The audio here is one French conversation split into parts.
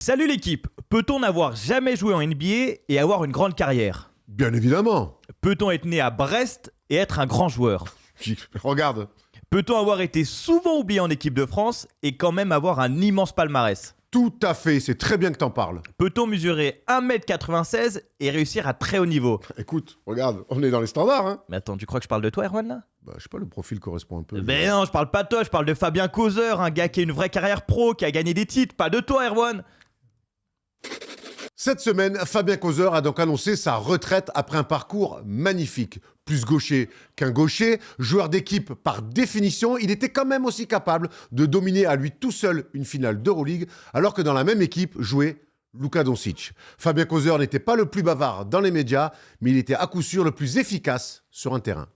Salut l'équipe, peut-on n'avoir jamais joué en NBA et avoir une grande carrière? Bien évidemment. Peut-on être né à Brest et être un grand joueur? Regarde. Peut-on avoir été souvent oublié en équipe de France et quand même avoir un immense palmarès? Tout à fait, c'est très bien que t'en parles. Peut-on mesurer 1m96 et réussir à très haut niveau? Écoute, regarde, on est dans les standards, hein. Mais attends, tu crois que je parle de toi, Erwan, là? Bah, je sais pas, le profil correspond un peu. Ben non, je parle pas de toi, je parle de Fabien Causeur, un gars qui a une vraie carrière pro, qui a gagné des titres, pas de toi, Erwan. Cette semaine, Fabien Causeur a donc annoncé sa retraite après un parcours magnifique. Plus gaucher qu'un gaucher, joueur d'équipe par définition, il était quand même aussi capable de dominer à lui tout seul une finale d'Euroleague, alors que dans la même équipe jouait Luka Doncic. Fabien Causeur n'était pas le plus bavard dans les médias, mais il était à coup sûr le plus efficace sur un terrain.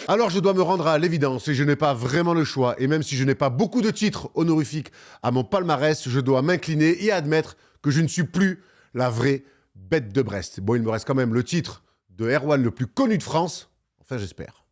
Alors je dois me rendre à l'évidence et je n'ai pas vraiment le choix. Et même si je n'ai pas beaucoup de titres honorifiques à mon palmarès, je dois m'incliner et admettre que je ne suis plus la vraie bête de Brest. Bon, il me reste quand même le titre de Erwan le plus connu de France. Enfin, j'espère.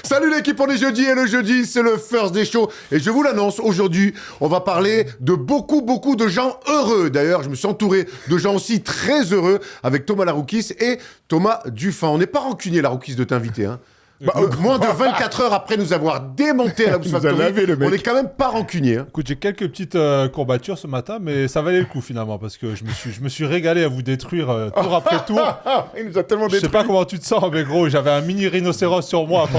Salut l'équipe, on est jeudi et le jeudi c'est le First Day Show et je vous l'annonce, aujourd'hui on va parler de beaucoup de gens heureux. D'ailleurs je me suis entouré de gens aussi très heureux avec Thomas Laroukis et Thomas Dufan. On n'est pas rancunier Laroukis de t'inviter, hein. Moins de 24 heures après nous avoir démonté à la Boost Factory, on est quand même pas rancunier, hein. Écoute, j'ai quelques petites courbatures ce matin, mais ça valait le coup finalement, parce que je me suis régalé à vous détruire tour après tour. Il nous a tellement Je sais détruit. pas comment tu te sens, mais gros, j'avais un mini rhinocéros sur moi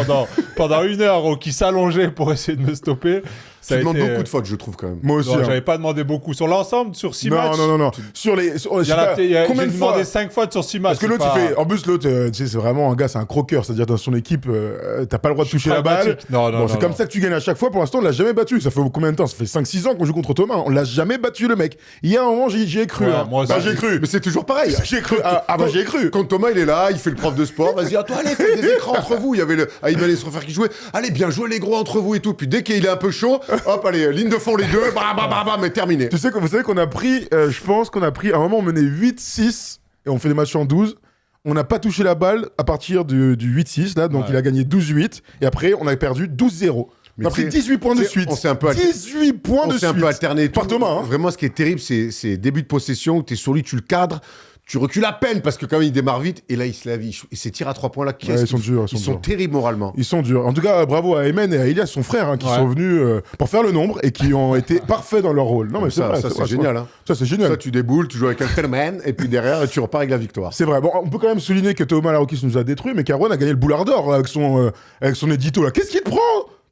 pendant une heure, gros, qui s'allongeait pour essayer de me stopper. Tu demandes beaucoup de fautes, je trouve, quand même. Moi aussi. Non, hein. j'avais pas demandé beaucoup. Sur l'ensemble, sur 6 matchs. Non. Sur les. Combien Combien de j'ai fois demandé 5 fois sur 6 matchs. Parce que l'autre, il fait. En plus, l'autre, tu sais, c'est vraiment un gars, c'est un croqueur. C'est-à-dire, dans son équipe, t'as pas le droit de toucher la balle. pragmatique. Non, Bon, c'est comme ça que tu gagnes à chaque fois. Pour l'instant, on l'a jamais battu. Ça fait combien de temps? Ça fait 5-6 ans qu'on joue contre Thomas. On l'a jamais battu, le mec. Il y a un moment, j'y ai cru. Ouais, hein. moi aussi. Bah, j'ai cru. Mais c'est toujours pareil. J'ai cru. Bah, j'y ai cru. Quand Thomas il est là, il fait le prof de sport, vas-y, à toi, allez, faites des écrans entre vous. Il y avait le Aïman et Srefer qui jouait. Allez, bien jouer les gros entre vous et tout. Puis dès qu'il est un peu chaud, hop, allez, ligne de fond les deux, mais terminé. Tu sais que vous savez qu'on a pris, je pense qu'on a pris, à un moment, on menait 8-6 et on fait des matchs en 12. On n'a pas touché la balle à partir du 8-6, là, donc Ouais. il a gagné 12-8. Et après, on a perdu 12-0. On a pris 18 points de suite. On s'est un peu 18 points de On s'est suite. un peu alterné. et tout. Par Thomas, hein. Vraiment, ce qui est terrible, c'est début de possession où t'es sur lui, tu le cadres, tu recules à peine parce que quand même il démarre vite et là il se lève. Et ces tirs à 3 points là, Ouais, ils sont durs. ils sont terribles moralement. Ils sont durs. En tout cas, bravo à Ayman et à Elias, son frère, hein, qui sont venus pour faire le nombre et qui ont été parfaits dans leur rôle. Non, mais c'est ça, vrai, ça, c'est vrai, génial. Hein. Ça, c'est génial. Ça, tu déboules, tu joues avec un phénomène et puis derrière, tu repars avec la victoire. C'est vrai. Bon, on peut quand même souligner que Thomas Laroukis nous a détruit, mais qu'Arwan a gagné le boulard d'or avec son édito là. Qu'est-ce qu'il te prend?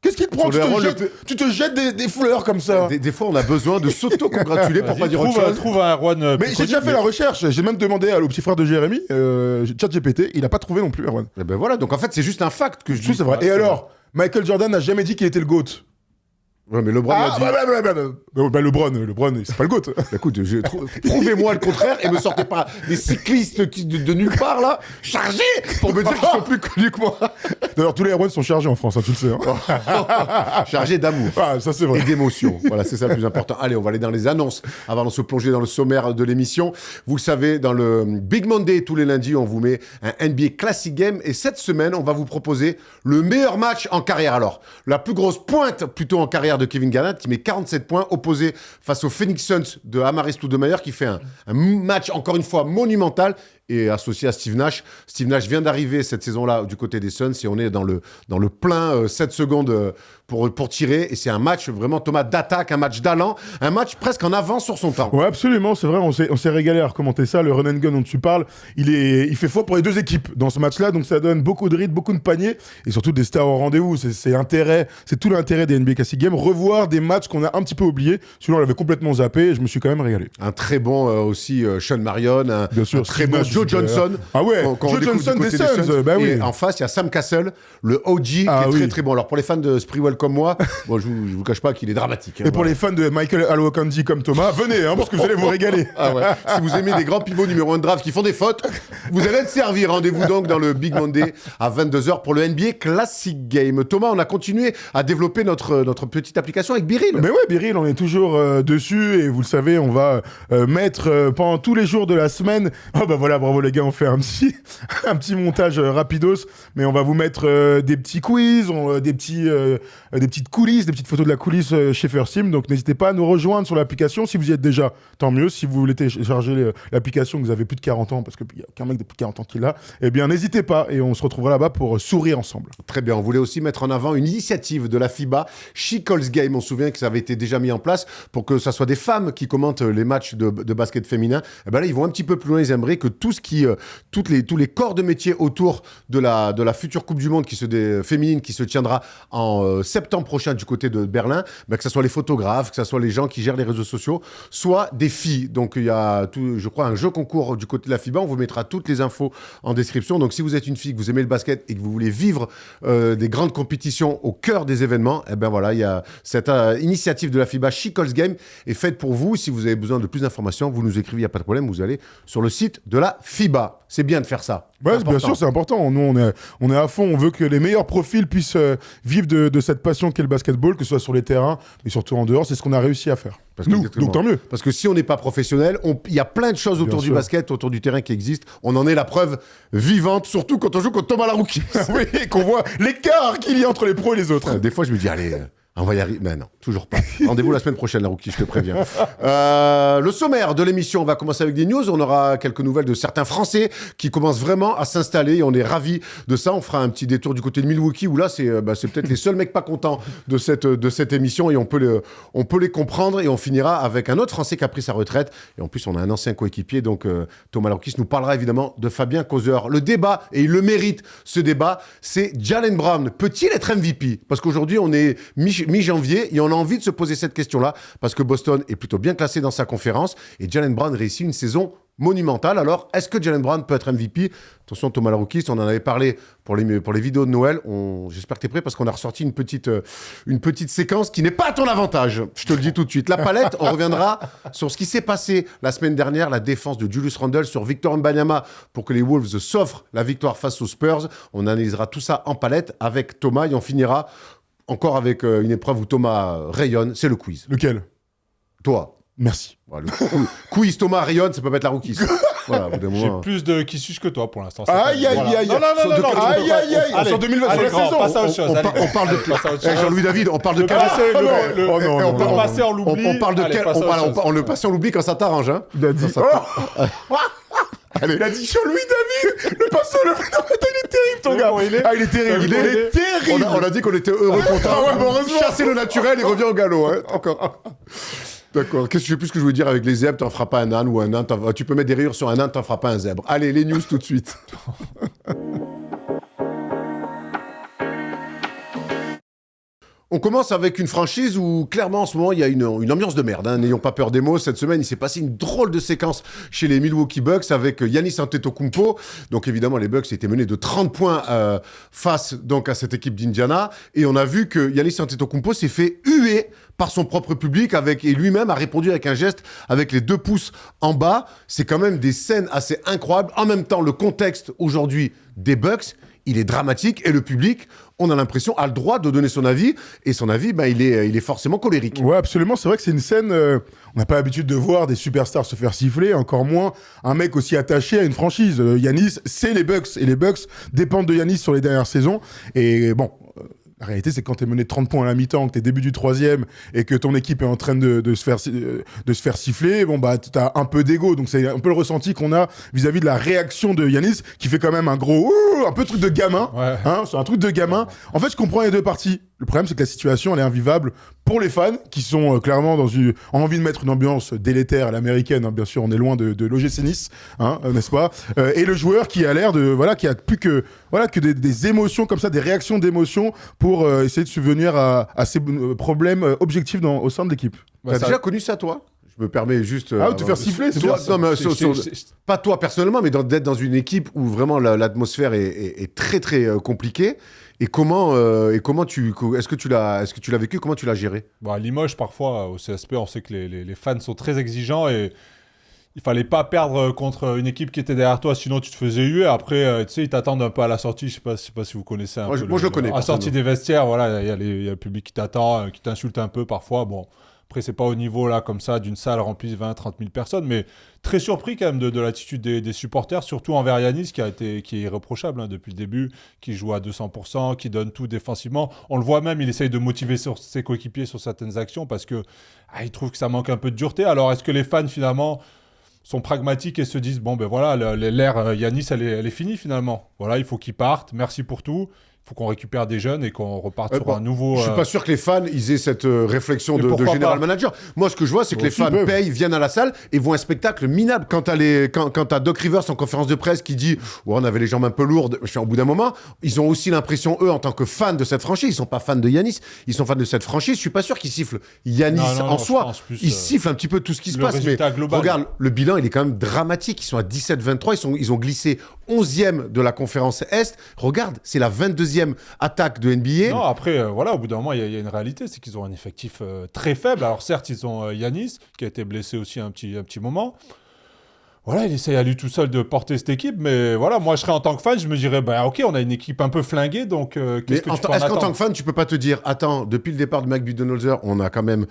Qu'est-ce qu'il te prend? Sur les rôles, Tu te jettes des fleurs comme ça. Des fois, on a besoin de s'auto-congratuler pour pas dire autre chose. Trouve un Erwan. Mais j'ai déjà fait la recherche. J'ai même demandé au petit frère de Jérémy, ChatGPT, il a pas trouvé non plus, Erwan. Et ben voilà, donc en fait, c'est juste un fact que je dis. C'est vrai. Ouais, Et alors, Michael Jordan n'a jamais dit qu'il était le GOAT. Ouais, mais LeBron l'a dit. LeBron, c'est pas le GOAT. Écoute, prouvez-moi le contraire et me sortez pas des cyclistes de nulle part là, chargés pour me dire qu'ils sont plus connus que moi. D'ailleurs, tous les Erwan sont chargés en France, hein, tu le sais. Hein. Chargés d'amour. Ah, ça c'est vrai. Et d'émotion. Voilà, c'est ça le plus important. Allez, on va aller dans les annonces avant de se plonger dans le sommaire de l'émission. Vous le savez, dans le Big Monday, tous les lundis, on vous met un NBA Classic Game. Et cette semaine, on va vous proposer le meilleur match en carrière. Alors, la plus grosse pointe plutôt en carrière de Kevin Garnett, qui met 47 points, opposé face aux Phoenix Suns de Amaris Stoudemire, qui fait un match, encore une fois, monumental, et associé à Steve Nash. Steve Nash vient d'arriver cette saison-là du côté des Suns, et on est dans le plein 7 secondes pour tirer. Et c'est un match vraiment, Thomas, d'attaque, un match d'allant, un match presque en avance sur son temps. Ouais, absolument, c'est vrai, on s'est régalé à commenter ça. Le run and gun dont tu parles, il fait foi pour les deux équipes dans ce match-là, donc ça donne beaucoup de rythme, beaucoup de paniers, et surtout des stars au rendez-vous. C'est tout l'intérêt des NBA Classic Games, revoir des matchs qu'on a un petit peu oubliés, sinon on l'avait complètement zappé, et je me suis quand même régalé. Un très bon aussi Sean Marion, Bien sûr, un très bon Joe Johnson. Ah ouais, Quand on Joe découvre Johnson du côté des Suns, bah oui. Et en face, il y a Sam Cassell, le OG, qui est très très bon. Alors pour les fans de Sprewell comme moi, bon, je vous cache pas qu'il est dramatique. Et pour les fans de Michael Alwakandi comme Thomas, venez, parce que vous allez vous régaler. Ah ouais. Si vous aimez des grands pivots numéro 1 de draft qui font des fautes, vous allez être servi. Rendez-vous donc dans le Big Monday à 22h pour le NBA Classic Game. Thomas, on a continué à développer notre petite application avec Biril. Mais ouais, Biril, on est toujours dessus et vous le savez, on va mettre pendant tous les jours de la semaine. Oh bah voilà, bravo les gars, on fait un petit montage rapidos, mais on va vous mettre des petits quiz, des petites coulisses, des petites photos de la coulisse chez First Team. Donc n'hésitez pas à nous rejoindre sur l'application. Si vous y êtes déjà, tant mieux. Si vous voulez télécharger l'application, que vous avez plus de 40 ans, parce qu'il n'y a qu'un mec de plus de 40 ans qui l'a, eh bien n'hésitez pas et on se retrouvera là-bas pour sourire ensemble. Très bien, on voulait aussi mettre en avant une initiative de la FIBA, She Calls Game. On se souvient que ça avait été déjà mis en place pour que ça soit des femmes qui commentent les matchs de basket féminin. Et ben là, ils vont un petit peu plus loin. Ils aimeraient que tous les corps de métier autour de la future Coupe du Monde féminine qui se tiendra en septembre prochain du côté de Berlin, que ce soit les photographes, que ce soit les gens qui gèrent les réseaux sociaux, soit des filles. Donc il y a, je crois, un jeu concours du côté de la FIBA. On vous mettra toutes les infos en description. Donc si vous êtes une fille, que vous aimez le basket et que vous voulez vivre des grandes compétitions au cœur des événements, eh ben voilà, il y a cette initiative de la FIBA, She Calls Game, est faite pour vous. Si vous avez besoin de plus d'informations, vous nous écrivez, il n'y a pas de problème, vous allez sur le site de la FIBA. C'est bien de faire ça. Ouais, bien sûr, c'est important. Nous, on est à fond. On veut que les meilleurs profils puissent vivre de cette passion qu'est le basketball, que ce soit sur les terrains, mais surtout en dehors. C'est ce qu'on a réussi à faire. Donc tant mieux. Parce que si on n'est pas professionnel, il y a plein de choses autour du basket, autour du terrain qui existent. On en est la preuve vivante, surtout quand on joue contre Thomas Larouki. Oui, qu'on voit l'écart qu'il y a entre les pros et les autres. Des fois, je me dis, allez... on va y arriver. Mais non, toujours pas. Rendez-vous la semaine prochaine, la rookie, je te préviens. Le sommaire de l'émission, on va commencer avec des news. On aura quelques nouvelles de certains Français qui commencent vraiment à s'installer et on est ravis de ça. On fera un petit détour du côté de Milwaukee où là, c'est peut-être les seuls mecs pas contents de cette émission et on peut les comprendre. Et on finira avec un autre Français qui a pris sa retraite. Et en plus, on a un ancien coéquipier. Donc, Thomas Larouki nous parlera évidemment de Fabien Causeur. Le débat, et il le mérite, ce débat, c'est Jaylen Brown. Peut-il être MVP? Parce qu'aujourd'hui, on est mi-janvier et on a envie de se poser cette question-là parce que Boston est plutôt bien classé dans sa conférence et Jaylen Brown réussit une saison monumentale. Alors, est-ce que Jaylen Brown peut être MVP? Attention, Thomas Larouki, on en avait parlé pour les vidéos de Noël. J'espère que tu es prêt parce qu'on a ressorti une petite séquence qui n'est pas à ton avantage. Je te le dis tout de suite. La palette, on reviendra sur ce qui s'est passé la semaine dernière, la défense de Julius Randle sur Victor Wembanyama pour que les Wolves s'offrent la victoire face aux Spurs. On analysera tout ça en palette avec Thomas et on finira encore avec une épreuve où Thomas rayonne, c'est le quiz. Lequel? Toi. Merci. Voilà, quiz Thomas rayonne, ça peut pas être la rookie. Voilà, j'ai plus de qui suis que toi pour l'instant. Aïe, aïe, aïe. Non. Aïe, aïe, aïe. Sur 2020, allez, sur la saison. passe à autre chose. On parle de Jean-Louis David, on parle de quel... On peut passer en l'oubli. On parle de quel... On le passe en l'oubli quand ça t'arrange, hein. Il a dit... Allez. Il a dit Jean-Louis David. Le passeur, il est terrible, ton gars. Il est terrible. Il est terrible. On a dit qu'on était heureux, content. Chasser le naturel, il revient au galop, hein. Encore. D'accord. Je sais plus ce que je voulais dire avec les zèbres. T'en feras pas un âne ou un âne. Tu peux mettre des rayures sur un âne, t'en feras pas un zèbre. Allez, les news tout de suite. On commence avec une franchise où, clairement, en ce moment, il y a une ambiance de merde. Hein. N'ayons pas peur des mots. Cette semaine, il s'est passé une drôle de séquence chez les Milwaukee Bucks avec Giannis Antetokounmpo. Donc, évidemment, les Bucks étaient menés de 30 points face donc, à cette équipe d'Indiana. Et on a vu que Giannis Antetokounmpo s'est fait huer par son propre public et lui-même a répondu avec un geste avec les 2 pouces en bas. C'est quand même des scènes assez incroyables. En même temps, le contexte aujourd'hui des Bucks, il est dramatique et le public, on a l'impression, a le droit de donner son avis. Et son avis, il est forcément colérique. Ouais, absolument. C'est vrai que c'est une scène... on n'a pas l'habitude de voir des superstars se faire siffler, encore moins un mec aussi attaché à une franchise. Giannis, c'est les Bucks. Et les Bucks dépendent de Giannis sur les dernières saisons. Et bon... La réalité, c'est que quand t'es mené 30 points à la mi-temps, que t'es début du 3e et que ton équipe est en train de se faire siffler, t'as un peu d'ego. Donc c'est un peu le ressenti qu'on a vis-à-vis de la réaction de Giannis qui fait quand même un peu truc de gamin. Ouais. Hein, c'est un truc de gamin. En fait, je comprends les deux parties. Le problème, c'est que la situation, elle est invivable pour les fans qui sont clairement ont envie de mettre une ambiance délétère à l'américaine. Hein, bien sûr, on est loin de l'OGC Nice, hein, n'est-ce pas? Et le joueur qui a l'air qui a plus que des émotions comme ça, des réactions d'émotions pour essayer de subvenir à ces problèmes objectifs au sein de l'équipe. T'as déjà connu ça, toi? Je me permets juste... de te faire siffler, c'est bien. Non, mais pas toi personnellement, mais d'être dans une équipe où vraiment l'atmosphère est très, très compliquée. Et est-ce que tu l'as vécu? Comment tu l'as géré? À Limoges, parfois, au CSP, on sait que les fans sont très exigeants et il fallait pas perdre contre une équipe qui était derrière toi, sinon tu te faisais huer. Après, tu sais, ils t'attendent un peu à la sortie. Je sais pas si vous connaissez un peu. Moi, je le connais. À la sortie des vestiaires, voilà, il y a le public qui t'attend, qui t'insulte un peu parfois. Bon, après, c'est pas au niveau là comme ça d'une salle remplie de 20-30 000 personnes, mais très surpris quand même de l'attitude des supporters, surtout envers Yanis qui est irréprochable hein, depuis le début, qui joue à 200%, qui donne tout défensivement. On le voit même, il essaye de motiver ses coéquipiers sur certaines actions parce que il trouve que ça manque un peu de dureté. Alors, est-ce que les fans finalement sont pragmatiques et se disent bon ben voilà, l'ère Yanis elle est finie finalement. Voilà, il faut qu'il parte. Merci pour tout. Il faut qu'on récupère des jeunes et qu'on reparte sur un nouveau... Je suis pas sûr que les fans ils aient cette réflexion de général manager. Moi, ce que je vois, c'est que les fans payent, viennent à la salle et voient un spectacle minable. Quand t'as Doc Rivers en conférence de presse qui dit « on avait les jambes un peu lourdes », au bout d'un moment, ils ont aussi l'impression, eux, en tant que fans de cette franchise, ils sont pas fans de Yanis, ils sont fans de cette franchise. Je suis pas sûr qu'ils sifflent Yanis en soi. Ils sifflent un petit peu tout ce qui se passe. Mais global. Regarde, le bilan, il est quand même dramatique. Ils sont à 17-23. Ils ont glissé 11e de la conférence Est. Regarde, c'est la 22e attaque de NBA. Non, après, au bout d'un moment, il y a une réalité, c'est qu'ils ont un effectif très faible. Alors certes, ils ont Yanis, qui a été blessé aussi un petit moment. Voilà, il essaye à lui tout seul de porter cette équipe, mais voilà, moi je serais en tant que fan, je me dirais, ok, on a une équipe un peu flinguée, donc qu'est-ce que tu peux en attendre ? Est-ce qu'en tant que fan, tu peux pas te dire, attends, depuis le départ de Mike Budenholzer, on a quand même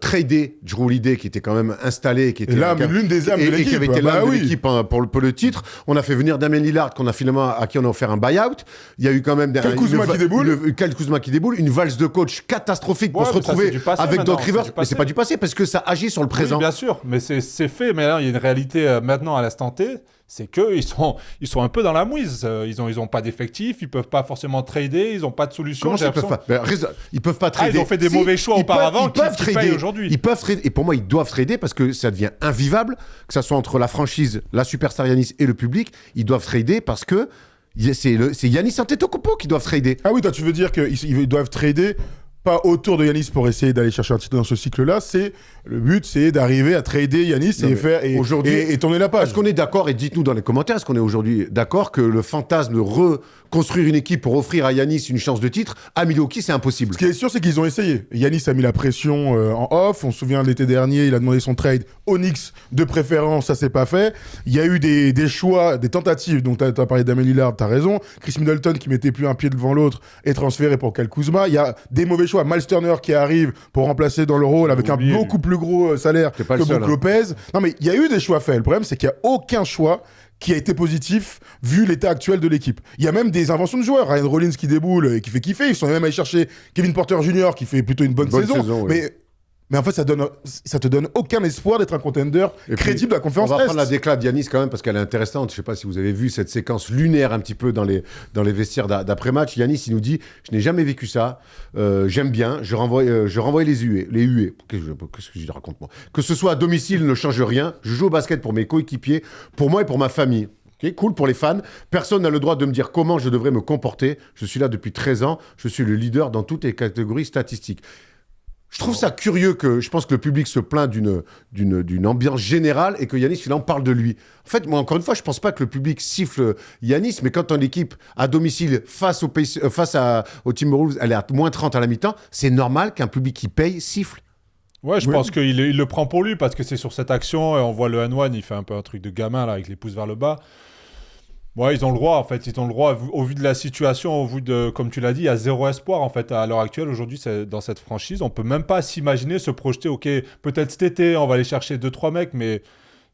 tradé Jrue Holiday, qui était quand même installé, qui était l'une des âmes de l'équipe, qui avait été l'âme de l'équipe pour le titre. On a fait venir Damian Lillard, à qui on a offert un buyout. Il y a eu quand même Kyle Kuzma qui déboule, une valse de coach catastrophique pour se retrouver avec Doc Rivers. Mais c'est pas du passé, parce que ça agit sur le présent. Oui, bien sûr, mais c'est fait. Mais là, il y a une réalité maintenant à l'instant T, c'est qu'ils sont un peu dans la mouise. Ils ont pas d'effectifs, ils peuvent pas forcément trader, ils ont pas de solution. Comment ils peuvent pas trader. Ils ont fait des mauvais choix auparavant qui payent aujourd'hui. Ils peuvent trader, et pour moi, ils doivent trader parce que ça devient invivable, que ça soit entre la franchise, la superstar Yanis et le public. Ils doivent trader parce que c'est Yanis Antetokounmpo qui doivent trader. Ah oui, toi tu veux dire qu'ils doivent trader pas autour de Yanis pour essayer d'aller chercher un titre dans ce cycle-là, le but, c'est d'arriver à trader Yanis et tourner la page. Est-ce qu'on est d'accord, et dites-nous dans les commentaires, est-ce qu'on est aujourd'hui d'accord que le fantasme de reconstruire une équipe pour offrir à Yanis une chance de titre, à Milwaukee, c'est impossible? Ce qui est sûr, c'est qu'ils ont essayé. Yanis a mis la pression en off. On se souvient de l'été dernier, il a demandé son trade au Knicks de préférence, ça s'est pas fait. Il y a eu des choix, des tentatives. Donc, tu as parlé d'Damian Lillard, tu as raison. Chris Middleton qui mettait plus un pied devant l'autre est transféré pour Kyle Kuzma. Il y a des mauvais choix. Miles Turner qui arrive pour remplacer dans le rôle avec un beaucoup plus gros salaire que Brook Lopez. Non, mais il y a eu des choix faits. Le problème, c'est qu'il n'y a aucun choix qui a été positif vu l'état actuel de l'équipe. Il y a même des inventions de joueurs. Ryan Rollins qui déboule et qui fait kiffer. Ils sont même allés chercher Kevin Porter Jr. qui fait plutôt une bonne saison. Oui. Mais en fait, ça te donne aucun espoir d'être un contender crédible de la conférence Est. On va prendre la déclat d'Yanis quand même parce qu'elle est intéressante. Je ne sais pas si vous avez vu cette séquence lunaire un petit peu dans les vestiaires d'après-match. Yanis, il nous dit « Je n'ai jamais vécu ça. J'aime bien. Je renvoie les huées. Qu'est-ce que je raconte moi ? Que ce soit à domicile ne change rien. Je joue au basket pour mes coéquipiers, pour moi et pour ma famille. » Okay, cool pour les fans. Personne n'a le droit de me dire comment je devrais me comporter. Je suis là depuis 13 ans. Je suis le leader dans toutes les catégories statistiques. Je trouve ça curieux que je pense que le public se plaint d'une ambiance générale et que Yanis, finalement, parle de lui. En fait, moi, encore une fois, je ne pense pas que le public siffle Yanis, mais quand ton équipe à domicile face au Timberwolves, elle est à moins 30 à la mi-temps, c'est normal qu'un public qui paye siffle. Ouais, je pense qu'il le prend pour lui parce que c'est sur cette action. On voit le N1, il fait un peu un truc de gamin là, avec les pouces vers le bas. Ouais, ils ont le droit, en fait. Ils ont le droit, au vu de la situation, au vu de, comme tu l'as dit, il y a zéro espoir, en fait, à l'heure actuelle. Aujourd'hui, dans cette franchise, on peut même pas s'imaginer se projeter, OK, peut-être cet été, on va aller chercher 2-3 mecs, mais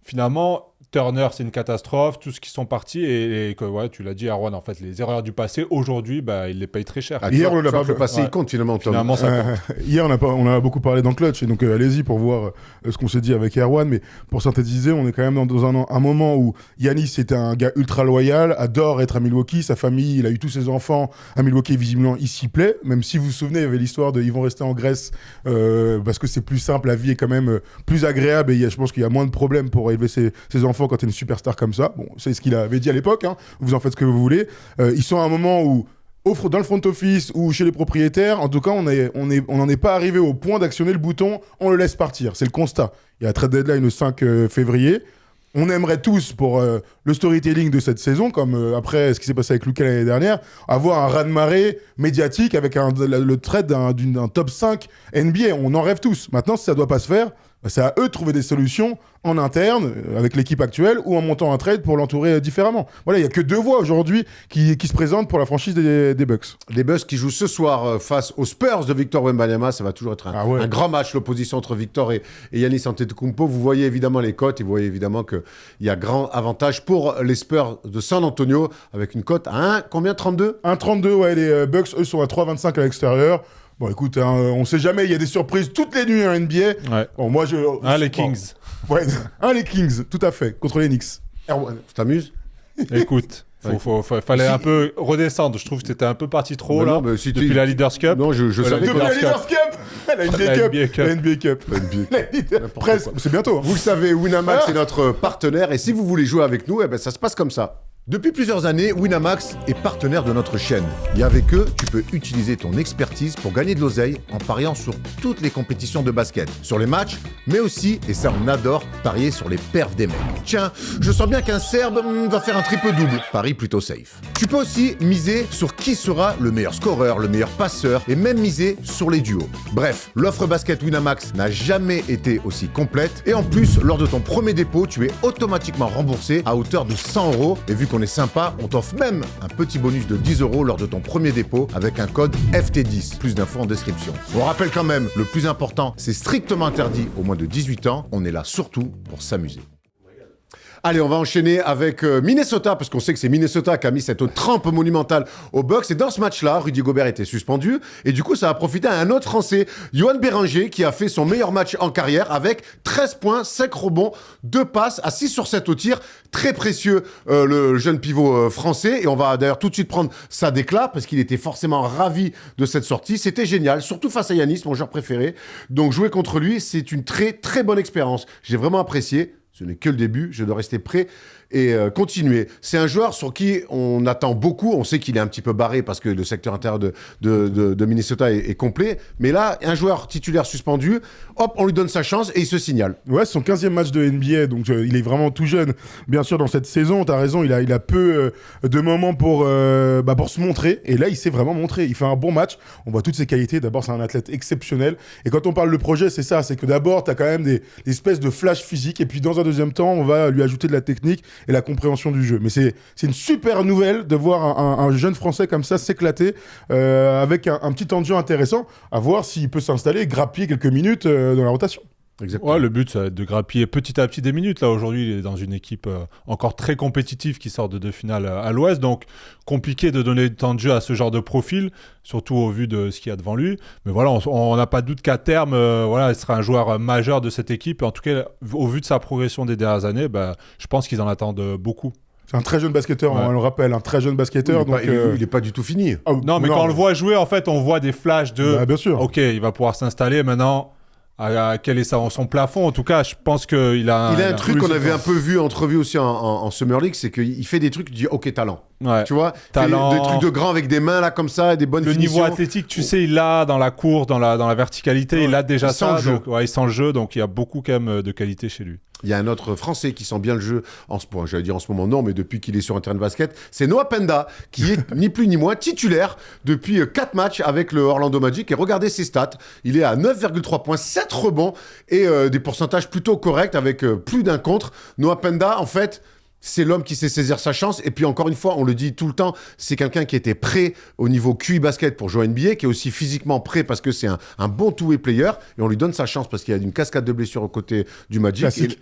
finalement, Turner, c'est une catastrophe, tous qui sont partis et que ouais, tu l'as dit, Erwan, en fait, les erreurs du passé, aujourd'hui, ils les payent très cher. Hier, on l'a pas le passé, ouais. il compte finalement, Tom. Finalement, ça compte. Hier, on a beaucoup parlé dans le clutch, et donc allez-y pour voir ce qu'on s'est dit avec Erwan. Mais pour synthétiser, on est quand même dans un moment où Giannis était un gars ultra loyal, adore être à Milwaukee, sa famille, il a eu tous ses enfants à Milwaukee, visiblement, il s'y plaît. Même si vous vous souvenez, il y avait l'histoire de ils vont rester en Grèce parce que c'est plus simple, la vie est quand même plus agréable, et je pense qu'il y a moins de problèmes pour élever ses enfants quand tu es une superstar comme ça. Bon, c'est ce qu'il avait dit à l'époque, hein. Vous en faites ce que vous voulez. Ils sont à un moment où dans le front office ou chez les propriétaires, en tout cas, on n'en est pas arrivé au point d'actionner le bouton, on le laisse partir. C'est le constat. Il y a la trade deadline le 5 février. On aimerait tous, pour le storytelling de cette saison, comme après ce qui s'est passé avec Luka l'année dernière, avoir un raz-de-marée médiatique avec le trade d'un top 5 NBA. On en rêve tous. Maintenant, si ça ne doit pas se faire, c'est à eux de trouver des solutions en interne, avec l'équipe actuelle, ou en montant un trade pour l'entourer différemment. Voilà, il n'y a que 2 voies aujourd'hui qui se présentent pour la franchise des Bucks. Les Bucks qui jouent ce soir face aux Spurs de Victor Wembanyama, ça va toujours être un grand match, l'opposition entre Victor et Giannis Antetokounmpo. Vous voyez évidemment les cotes et vous voyez évidemment qu'il y a grand avantage pour les Spurs de San Antonio avec une cote à combien, 32 1,32, ouais, les Bucks, eux, sont à 3,25 à l'extérieur. Bon, écoute, on sait jamais, il y a des surprises toutes les nuits en NBA. Ouais. Bon, moi, Les Kings. Ouais, les Kings, tout à fait, contre les Knicks. Erwan, tu t'amuses? Écoute, fallait un peu redescendre. Je trouve que c'était un peu parti trop là, depuis la Leaders Cup. Non, je savais Depuis que... la Leaders Cup, la NBA Cup. Presque, c'est bientôt. Vous le savez, Winamax est notre partenaire et si vous voulez jouer avec nous, ça se passe comme ça. Depuis plusieurs années, Winamax est partenaire de notre chaîne. Et avec eux, tu peux utiliser ton expertise pour gagner de l'oseille en pariant sur toutes les compétitions de basket. Sur les matchs, mais aussi, et ça on adore, parier sur les perfs des mecs. Tiens, je sens bien qu'un Serbe va faire un triple-double. Paris plutôt safe. Tu peux aussi miser sur qui sera le meilleur scoreur, le meilleur passeur, et même miser sur les duos. Bref, l'offre basket Winamax n'a jamais été aussi complète. Et en plus, lors de ton premier dépôt, tu es automatiquement remboursé à hauteur de 100 €. Et vu qu'on est sympa, on t'offre même un petit bonus de 10 € lors de ton premier dépôt avec un code FT10. Plus d'infos en description. On rappelle quand même, le plus important, c'est strictement interdit aux moins de 18 ans. On est là surtout pour s'amuser. Allez, on va enchaîner avec Minnesota, parce qu'on sait que c'est Minnesota qui a mis cette trempe monumentale aux Bucks. Et dans ce match-là, Rudy Gobert était suspendu. Et du coup, ça a profité à un autre Français, Yoann Béranger, qui a fait son meilleur match en carrière avec 13 points, 5 rebonds, 2 passes, à 6 sur 7 au tir. Très précieux, le jeune pivot français. Et on va d'ailleurs tout de suite prendre sa déclat, parce qu'il était forcément ravi de cette sortie. C'était génial, surtout face à Giannis, mon joueur préféré. Donc jouer contre lui, c'est une très, très bonne expérience. J'ai vraiment apprécié. Ce n'est que le début, je dois rester prêt et continuer. C'est un joueur sur qui on attend beaucoup. On sait qu'il est un petit peu barré parce que le secteur intérieur de Minnesota est complet. Mais là, un joueur titulaire suspendu, hop, on lui donne sa chance et il se signale. Ouais, c'est son 15e match de NBA, donc il est vraiment tout jeune. Bien sûr, dans cette saison, t'as raison, il a peu de moments pour se montrer. Et là, il s'est vraiment montré. Il fait un bon match. On voit toutes ses qualités. D'abord, c'est un athlète exceptionnel. Et quand on parle de projet, c'est ça. C'est que d'abord, t'as quand même des espèces de flash physiques. Et puis, dans un deuxième temps, on va lui ajouter de la technique et la compréhension du jeu. Mais c'est une super nouvelle de voir un jeune Français comme ça s'éclater avec un petit temps de jeu intéressant, à voir s'il peut s'installer, grappiller quelques minutes dans la rotation. Exactement. Ouais, le but, ça va être de grappiller petit à petit des minutes. Là, aujourd'hui, il est dans une équipe encore très compétitive qui sort de 2 finales à l'Ouest. Donc, compliqué de donner du temps de jeu à ce genre de profil, surtout au vu de ce qu'il y a devant lui. Mais voilà, on n'a pas de doute qu'à terme, il sera un joueur majeur de cette équipe. Et en tout cas, au vu de sa progression des dernières années, je pense qu'ils en attendent beaucoup. C'est un très jeune basketteur, on le rappelle, un très jeune basketteur. Il n'est pas du tout fini. Non, mais quand on le voit jouer, en fait, on voit des flashs de... bien sûr. OK, il va pouvoir s'installer maintenant... quel est son plafond? En tout cas, je pense qu'il a... Il a un truc qu'on avait un peu entrevu aussi en Summer League, c'est qu'il fait des trucs, tu dis OK, talent. Ouais. Tu vois, talent, des trucs de grand avec des mains là comme ça, des bonnes finitions. Le niveau athlétique, tu sais, il l'a dans la course, dans la verticalité, il a déjà ça. Il sent le jeu, donc il y a beaucoup quand même de qualité chez lui. Il y a un autre Français qui sent bien le jeu, j'allais dire en ce moment non, mais depuis qu'il est sur un terrain de basket, c'est Noah Penda, qui est ni plus ni moins titulaire depuis 4 matchs avec le Orlando Magic. Et regardez ses stats, il est à 9,3 points, 7 rebonds et des pourcentages plutôt corrects avec plus d'un contre. Noah Penda, en fait, c'est l'homme qui sait saisir sa chance. Et puis encore une fois, on le dit tout le temps, c'est quelqu'un qui était prêt au niveau QI basket pour jouer NBA, qui est aussi physiquement prêt parce que c'est un bon two-way player. Et on lui donne sa chance parce qu'il y a une cascade de blessures aux côtés du Magic.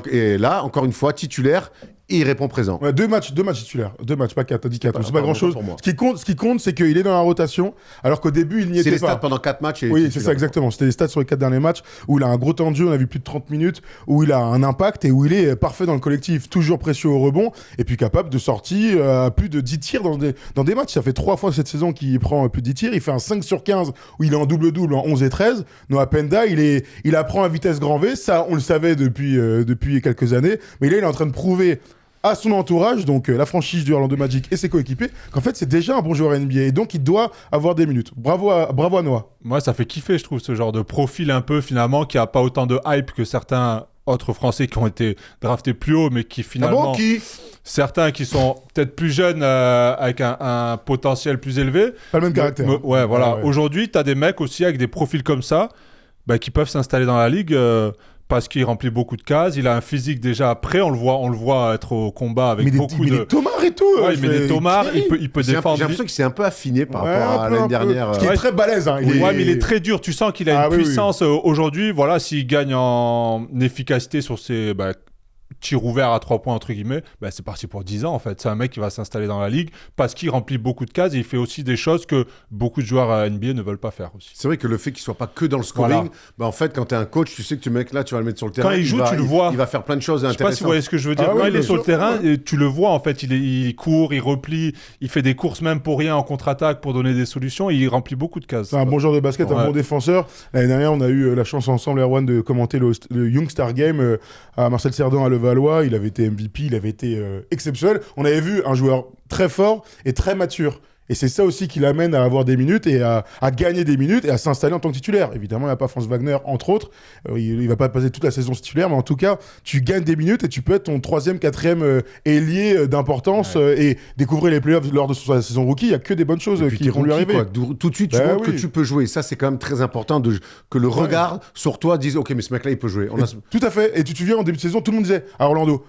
Et là, encore une fois, titulaire. Et il répond présent. Ouais, deux matchs titulaires. 2 matchs, pas 4. T'as dit 4. C'est pas grand-chose. Pour moi. Ce qui compte, c'est qu'il est dans la rotation, alors qu'au début, il n'y était C'est pas. les stats pendant 4 matchs. Oui, c'est ça, exactement. C'était les stats sur les 4 derniers matchs, où il a un gros temps de jeu, on a vu plus de 30 minutes, où il a un impact et où il est parfait dans le collectif, toujours précieux au rebond, et puis capable de sortir à plus de 10 tirs dans des matchs. Ça fait 3 fois cette saison qu'il prend plus de 10 tirs. Il fait un 5 sur 15, où il est en double-double en 11 et 13. Noah Penda, il apprend à vitesse grand V. Ça, on le savait depuis quelques années. Mais là, il est en train de prouver à son entourage, donc la franchise du Orlando Magic et ses coéquipiers, qu'en fait c'est déjà un bon joueur NBA et donc il doit avoir des minutes. Bravo à Noah. Moi, ça fait kiffer, je trouve, ce genre de profil un peu finalement qui a pas autant de hype que certains autres Français qui ont été draftés plus haut, mais qui finalement, certains qui sont peut-être plus jeunes avec un potentiel plus élevé. Pas le même caractère. Ouais, voilà. Ouais. Aujourd'hui, tu as des mecs aussi avec des profils comme ça, qui peuvent s'installer dans la ligue. Parce qu'il remplit beaucoup de cases, il a un physique déjà prêt, on le voit être au combat avec beaucoup de... Il met des tomards et tout. Ouais, il met des tomards, il peut défendre. J'ai l'impression qu'il s'est un peu affiné par rapport à l'année dernière. Ce qui est très balèze. Hein. Mais il est très dur, tu sens qu'il a une puissance. Aujourd'hui, voilà, s'il gagne en efficacité sur ses tirs ouverts à 3 points, entre guillemets, c'est parti pour 10 ans en fait. C'est un mec qui va s'installer dans la ligue parce qu'il remplit beaucoup de cases et il fait aussi des choses que beaucoup de joueurs à NBA ne veulent pas faire aussi. C'est vrai que le fait qu'il soit pas que dans le scoring, en fait, quand tu es un coach, tu sais que tu mec là, tu vas le mettre sur le terrain. Quand il joue, tu le vois. Il va faire plein de choses intéressantes. Je sais pas si vous voyez ce que je veux dire. Quand il est sur le terrain, tu le vois en fait. Il court, il replie, il fait des courses même pour rien en contre-attaque pour donner des solutions et il remplit beaucoup de cases. C'est un bon joueur de basket, un bon défenseur. L'année dernière, on a eu la chance ensemble, Erwan, de commenter le Young Star Game à Marcel Cerdan à Levallois. Il avait été MVP, il avait été exceptionnel. On avait vu un joueur très fort et très mature. Et c'est ça aussi qui l'amène à avoir des minutes et à gagner des minutes et à s'installer en tant que titulaire. Évidemment, il n'y a pas Franz Wagner, entre autres. Il ne va pas passer toute la saison titulaire, mais en tout cas, tu gagnes des minutes et tu peux être ton 3e, 4e ailier d'importance et découvrir les playoffs lors de sa saison rookie. Il n'y a que des bonnes choses qui vont lui arriver. Quoi. Tout de suite, tu vois que tu peux jouer. Ça, c'est quand même très important que le regard sur toi dise « Ok, mais ce mec-là, il peut jouer. » Tout à fait. Et tu te souviens, en début de saison, tout le monde disait à Orlando,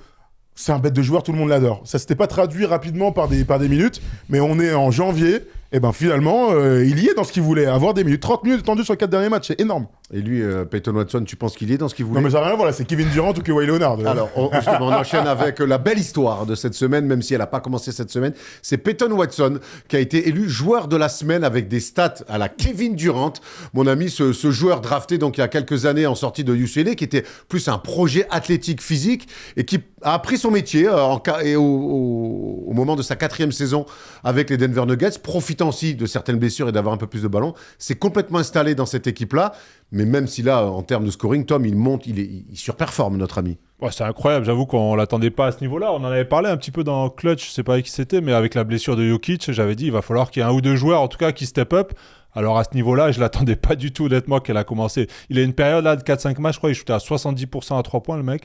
c'est un bête de joueur, tout le monde l'adore. Ça s'était pas traduit rapidement par des minutes, mais on est en janvier, et finalement, il y est dans ce qu'il voulait, avoir des minutes. 30 minutes étendues sur les 4 derniers matchs, c'est énorme. Et lui, Peyton Watson, tu penses qu'il y est dans ce qu'il voulait? Non mais ça n'a rien à voir, là, c'est Kevin Durant ou Kawhi Leonard. Alors, justement, on enchaîne avec la belle histoire de cette semaine, même si elle n'a pas commencé cette semaine. C'est Peyton Watson qui a été élu joueur de la semaine avec des stats à la Kevin Durant. Mon ami, ce joueur drafté donc il y a quelques années en sortie de UCLA, qui était plus un projet athlétique physique et qui a appris son métier au moment de sa 4e saison avec les Denver Nuggets, profitant aussi de certaines blessures et d'avoir un peu plus de ballon. C'est complètement installé dans cette équipe-là. Mais même si là, en termes de scoring, Tom, il monte, il surperforme, notre ami. Ouais, c'est incroyable, j'avoue qu'on l'attendait pas à ce niveau-là. On en avait parlé un petit peu dans Clutch, je sais pas avec qui c'était, mais avec la blessure de Jokic, j'avais dit il va falloir qu'il y ait un ou deux joueurs, en tout cas, qui step up. Alors à ce niveau-là, je l'attendais pas du tout, honnêtement, qu'elle a commencé. Il a une période là de 4-5 matchs, je crois, il shootait à 70% à 3 points, le mec.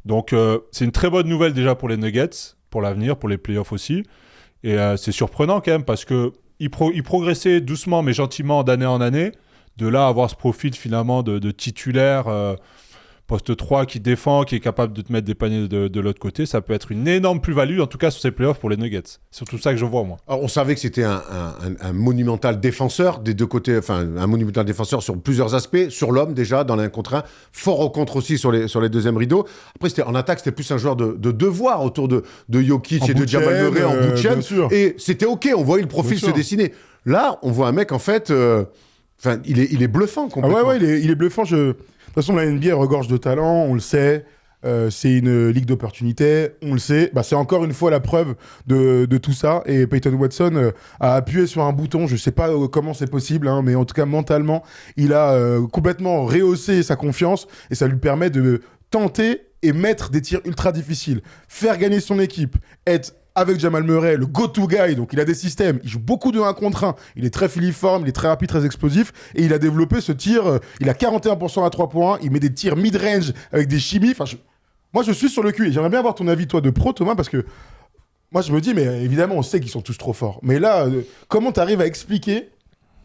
Donc c'est une très bonne nouvelle déjà pour les Nuggets, pour l'avenir, pour les playoffs aussi. Et c'est surprenant quand même, parce qu'il progressait doucement mais gentiment d'année en année. De là, avoir ce profil finalement de titulaire, poste 3 qui défend, qui est capable de te mettre des paniers de l'autre côté, ça peut être une énorme plus-value, en tout cas sur ces playoffs pour les Nuggets. C'est surtout ça que je vois, moi. Alors, on savait que c'était un monumental défenseur des deux côtés, enfin un monumental défenseur sur plusieurs aspects, sur l'homme déjà, dans l'un contre un, fort au contre aussi sur les deuxièmes rideaux. Après, en attaque, c'était plus un joueur de devoir autour de Jokic et de Jamal Murray en bout de chaîne. Et c'était OK, on voyait le profil se dessiner. Là, on voit un mec, en fait... il est bluffant complètement. Ah ouais, il est bluffant. De toute façon, la NBA regorge de talent, on le sait. C'est une ligue d'opportunités, on le sait. C'est encore une fois la preuve de tout ça. Et Peyton Watson a appuyé sur un bouton. Je ne sais pas comment c'est possible, mais en tout cas, mentalement, il a complètement rehaussé sa confiance et ça lui permet de tenter et mettre des tirs ultra difficiles, faire gagner son équipe, être avec Jamal Murray, le go-to guy, donc il a des systèmes, il joue beaucoup de 1 contre 1, il est très filiforme, il est très rapide, très explosif, et il a développé ce tir, il a 41% à 3 points, il met des tirs mid-range avec des chimies, moi je suis sur le cul, et j'aimerais bien avoir ton avis, toi, de pro, Thomas, parce que moi je me dis, mais évidemment, on sait qu'ils sont tous trop forts, mais là, comment tu arrives à expliquer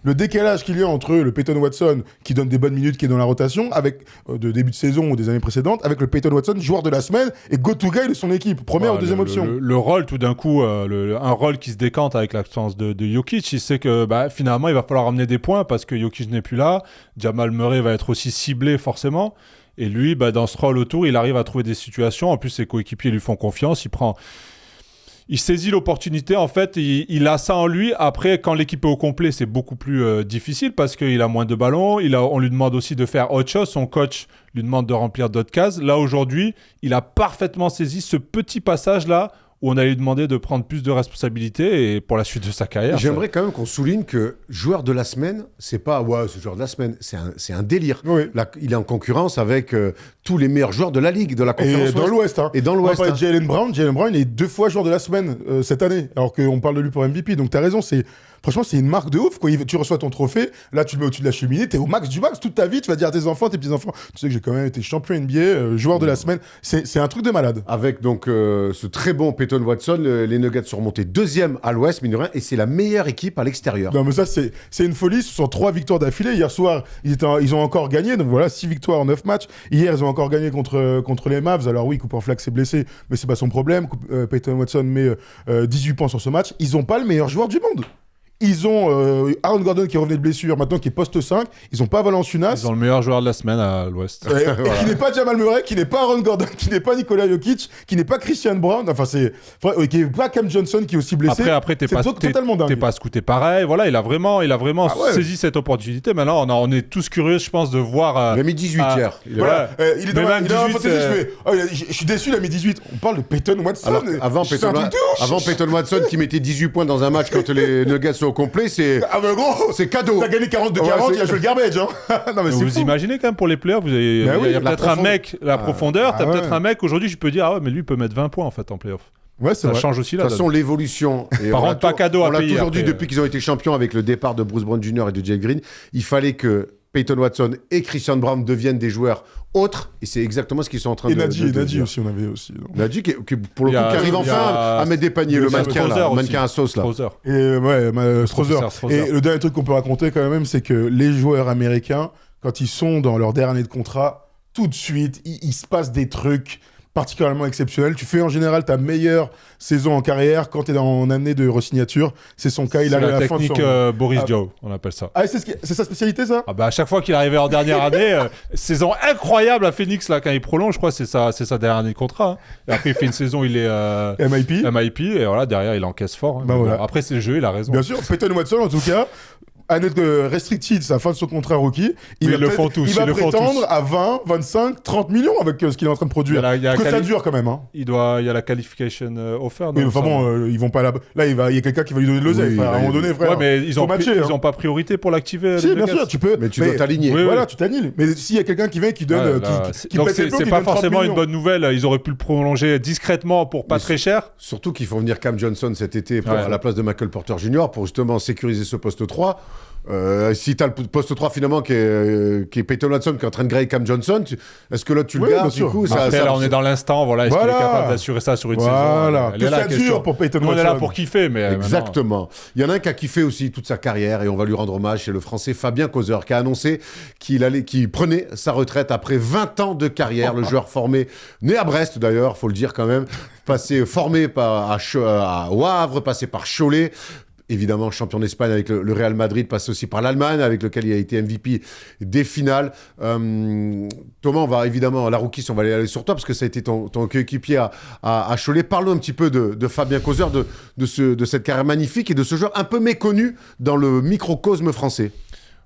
le décalage qu'il y a entre le Peyton Watson qui donne des bonnes minutes, qui est dans la rotation, avec de début de saison ou des années précédentes, avec le Peyton Watson, joueur de la semaine et go-to guy de son équipe, première ou deuxième option. Le rôle, tout d'un coup, un rôle qui se décante avec l'absence de Jokic, il sait que finalement, il va falloir amener des points parce que Jokic n'est plus là. Jamal Murray va être aussi ciblé forcément. Et lui, dans ce rôle autour, il arrive à trouver des situations. En plus, ses coéquipiers lui font confiance. Il saisit l'opportunité, en fait, il a ça en lui. Après, quand l'équipe est au complet, c'est beaucoup plus difficile parce qu'il a moins de ballons. On lui demande aussi de faire autre chose. Son coach lui demande de remplir d'autres cases. Là, aujourd'hui, il a parfaitement saisi ce petit passage-là où on allait lui demander de prendre plus de responsabilités et pour la suite de sa carrière. J'aimerais quand même qu'on souligne que joueur de la semaine, c'est pas ce joueur de la semaine, c'est un délire. Oui. Là, il est en concurrence avec tous les meilleurs joueurs de la ligue, de la conférence Et dans l'Ouest. Hein. Et dans l'Ouest. On parle de Jaylen Brown, il est 2 fois joueur de la semaine cette année, alors qu'on parle de lui pour MVP. Donc t'as raison, franchement, c'est une marque de ouf. Quoi. Tu reçois ton trophée, là tu le mets au-dessus de la cheminée, t'es au max du max toute ta vie. Tu vas dire à tes enfants, tes petits-enfants, tu sais que j'ai quand même été champion NBA, joueur de la semaine. C'est un truc de malade. Avec donc ce très bon Peyton Watson, les Nuggets sont remontés 2e à l'Ouest, mine de rien, et c'est la meilleure équipe à l'extérieur. Non mais ça c'est une folie. Ce sont 3 victoires d'affilée. Hier soir, ils ont encore gagné. Donc voilà, 6 victoires en 9 matchs. Hier, ils ont encore gagné contre les Mavs. Alors oui, Cooper Flax s'est blessé, mais c'est pas son problème. Peyton Watson met 18 points sur ce match. Ils ont pas le meilleur joueur du monde. Ils ont Aaron Gordon qui revenait de blessure, maintenant qui est poste 5. Ils ont pas Valanciunas. Ils ont le meilleur joueur de la semaine à l'Ouest. Voilà. Qui n'est pas Jamal Murray, qui n'est pas Aaron Gordon, qui n'est pas Nikola Jokic, qui n'est pas Christian Brown. Enfin, qui n'est pas Cam Johnson qui est aussi blessé. Après t'es pas scouté pareil. Voilà, il a vraiment saisi cette opportunité. Maintenant, on est tous curieux, je pense, de voir. Il a mis 18 hier. Voilà. Il est dans la fantasy, je suis déçu, il a mis 18. On parle de Peyton Watson. Alors, avant Peyton Watson qui mettait 18 points dans un match quand les Nuggets sont au complet, c'est cadeau. T'as gagné 40-40, il a joué le garbage. Hein. Non, mais vous imaginez quand même pour les playoffs, il y a peut-être un mec, la profondeur, t'as peut-être un mec aujourd'hui, je peux dire, mais lui il peut mettre 20 points en fait en playoff. Ouais, ça change aussi là. De toute façon, l'évolution. Par contre, pas cadeau à payer. On l'a toujours dit depuis qu'ils ont été champions avec le départ de Bruce Brown Jr. et de Jay Green. Il fallait que Peyton Watson et Christian Brown deviennent des joueurs autres, et c'est exactement ce qu'ils sont en train de faire. Et Nadji aussi, on avait aussi. Donc. Nadji qui pour le coup, qui arrive enfin à mettre des paniers, le mannequin à sauce là. Et Strother. Et le dernier truc qu'on peut raconter quand même, c'est que les joueurs américains, quand ils sont dans leur dernière année de contrat, tout de suite, il se passe des trucs particulièrement exceptionnels. Tu fais en général ta meilleure saison en carrière quand tu es en année de re-signature. C'est son cas, il arrive à la fin de son... technique Boris Joe, on appelle ça. Ah, c'est sa spécialité, ça? À chaque fois qu'il arrivait en dernière année, saison incroyable à Phoenix, là, quand il prolonge, je crois, c'est sa dernière année de contrat. Hein. Et après, il fait une saison, il est MIP, et voilà, derrière, il encaisse fort. Hein. Voilà. Après, c'est le jeu, il a raison. Bien sûr, Peyton Watson, en tout cas... année restricted, sa fin de son contrat rookie. Il va prétendre à 20, 25, 30 millions avec ce qu'il est en train de produire. Que ça dure quand même. Hein. Il y a la qualification offer. Oui, enfin bon, ils vont pas là. Là, il y a quelqu'un qui va lui donner de l'oseille. À un moment donné, frère. Ouais, mais ils ont pas priorité pour l'activer. Si, bien sûr, tu peux. Mais tu dois t'aligner. Voilà, tu t'alignes. Mais s'il y a quelqu'un qui vient, qui donne. Donc c'est pas forcément une bonne nouvelle. Ils auraient pu le prolonger discrètement pour pas très cher. Surtout qu'il faut venir Cam Johnson cet été à la place de Michael Porter Jr. pour justement sécuriser ce poste 3. Si t'as le poste 3 finalement qui est Peyton Watson qui est en train de grailler Cam Johnson, est-ce que là tu le gardes du coup Après, là on est dans l'instant, voilà, est-ce qu'il est capable d'assurer ça sur une saison? Voilà, que ça dure pour Peyton Watson. On est là pour kiffer, mais exactement. Il y en a un qui a kiffé aussi toute sa carrière et on va lui rendre hommage, c'est le Français Fabien Causeur qui a annoncé qu'il prenait sa retraite après 20 ans de carrière. Le joueur formé, né à Brest d'ailleurs, faut le dire quand même, formé à Wavre, passé par Cholet. Évidemment, champion d'Espagne avec le Real Madrid, passé aussi par l'Allemagne, avec lequel il a été MVP des finales. Thomas, on va évidemment, la rookie, on va aller sur toi, parce que ça a été ton coéquipier à Cholet. Parlons un petit peu de Fabien Causeur, de cette carrière magnifique et de ce joueur un peu méconnu dans le microcosme français.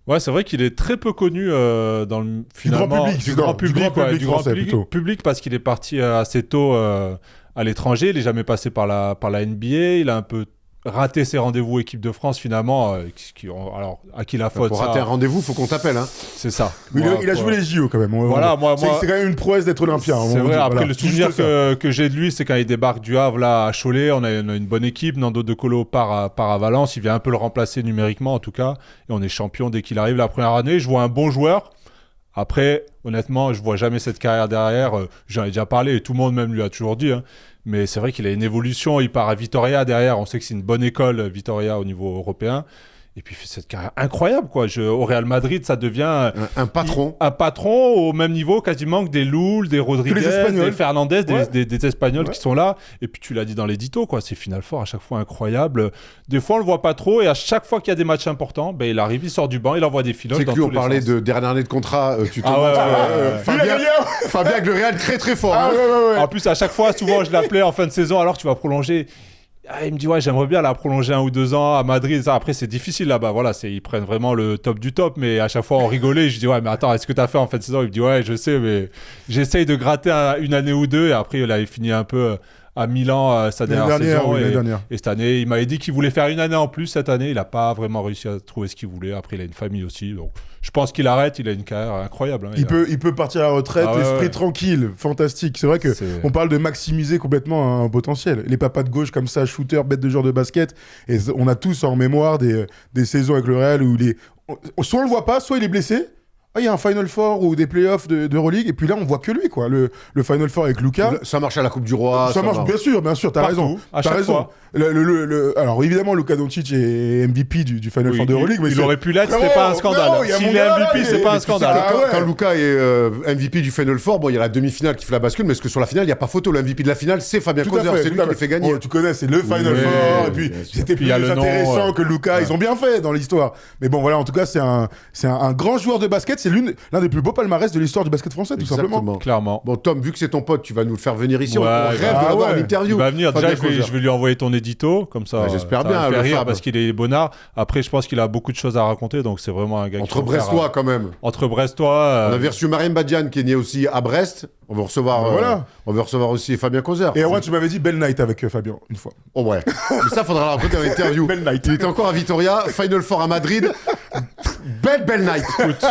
Ouais, c'est vrai qu'il est très peu connu dans du grand public parce qu'il est parti assez tôt à l'étranger. Il n'est jamais passé par la NBA. Il a un peu rater ses rendez-vous équipe de France finalement, alors à qui la faute? Pour rater un rendez-vous, faut qu'on t'appelle, hein. C'est ça. Il a joué les JO quand même. Voilà, c'est quand même une prouesse d'être olympien. C'est vrai. Après, le souvenir que j'ai de lui, c'est quand il débarque du Havre là à Cholet. On a une bonne équipe. Nando De Colo part à Valence. Il vient un peu le remplacer numériquement en tout cas. Et on est champion dès qu'il arrive la première année. Je vois un bon joueur. Après, honnêtement, je vois jamais cette carrière derrière. J'en ai déjà parlé et tout le monde même lui a toujours dit. Hein. Mais c'est vrai qu'il a une évolution. Il part à Vitoria derrière. On sait que c'est une bonne école, Vitoria, au niveau européen. Et puis il fait cette carrière incroyable, quoi. Au Real Madrid, ça devient Un patron. un patron au même niveau quasiment que des Loul, des Rodriguez, des Fernandez, des Espagnols qui sont là. Et puis tu l'as dit dans l'édito, quoi. C'est Final Four à chaque fois incroyable. Des fois on le voit pas trop et à chaque fois qu'il y a des matchs importants, ben il arrive, il sort du banc, il envoie des filoches. C'est que dans lui, on tous les parlait sens. de dernière année de contrat. Tu te Ah ouais. Fabien avec le Real très très fort. Ah, hein. ouais. En plus, à chaque fois, souvent, je l'appelais en fin de saison, alors tu vas prolonger. Ah, il me dit, ouais, j'aimerais bien la prolonger 1 ou 2 ans à Madrid. Ça, après, c'est difficile là-bas. Voilà, ils prennent vraiment le top du top. Mais à chaque fois, on rigolait. Je dis, ouais, mais attends, est-ce que tu as fait en fin de saison? Il me dit, ouais, je sais, mais j'essaye de gratter une année ou deux. Et après, il avait fini un peu à Milan sa dernière saison. L'année dernière. Et cette année, il m'avait dit qu'il voulait faire une année en plus cette année. Il n'a pas vraiment réussi à trouver ce qu'il voulait. Après, il a une famille aussi. Donc, je pense qu'il arrête. Il a une carrière incroyable. Hein. Il peut partir à la retraite, l'esprit tranquille, fantastique. C'est vrai que on parle de maximiser complètement un potentiel. Les papas de gauche comme ça, shooter, bête de joueur de basket. Et on a tous en mémoire des saisons avec le Real où soit on le voit pas, soit il est blessé. Il y a un Final Four ou des playoffs d'Euroleague, et puis là, on voit que lui, quoi. Le Final Four avec Luka. Ça marche à la Coupe du Roi. Ça marche, bien sûr, t'as Partout, raison. à T'as chaque raison. fois. Alors, évidemment, Luka Doncic est MVP du Final Four d'Euroleague, mais il aurait pu l'être, c'était pas un scandale. S'il est MVP, c'est pas un scandale. Quand Luka est MVP du Final Four, bon, il y a la demi-finale qui fait la bascule, mais est-ce que sur la finale, il n'y a pas photo? Le MVP de la finale, c'est Fabien Causer, c'est lui qui les fait gagner. Tu connais, c'est le Final Four, et puis c'était plus intéressant que Luka. Ils ont bien fait dans l'histoire. Mais bon, voilà, en tout cas, c'est un grand joueur de basket. C'est l'un des plus beaux palmarès de l'histoire du basket français, tout simplement. Clairement. Bon, Tom, vu que c'est ton pote, tu vas nous le faire venir ici. Ouais, on rêve de l'avoir en interview. Il va venir. Fabien Déjà, je vais lui envoyer ton édito, comme ça. J'espère ça bien, va le le faire rire Fab. parce qu'il est bonnard. Après, je pense qu'il a beaucoup de choses à raconter, donc c'est vraiment un gars Entre Brestois, quand même. Entre Brestois. On avait reçu Mariam Badian, qui est né aussi à Brest. On veut recevoir, on veut recevoir aussi Fabien Causer. Et ouais, tu m'avais dit Belle Night avec Fabien, une fois. Oh ouais. Mais ça, faudra la raconter en interview. Belle night. Il était encore à Vitoria, Final Four à Madrid. Belle night. Écoute,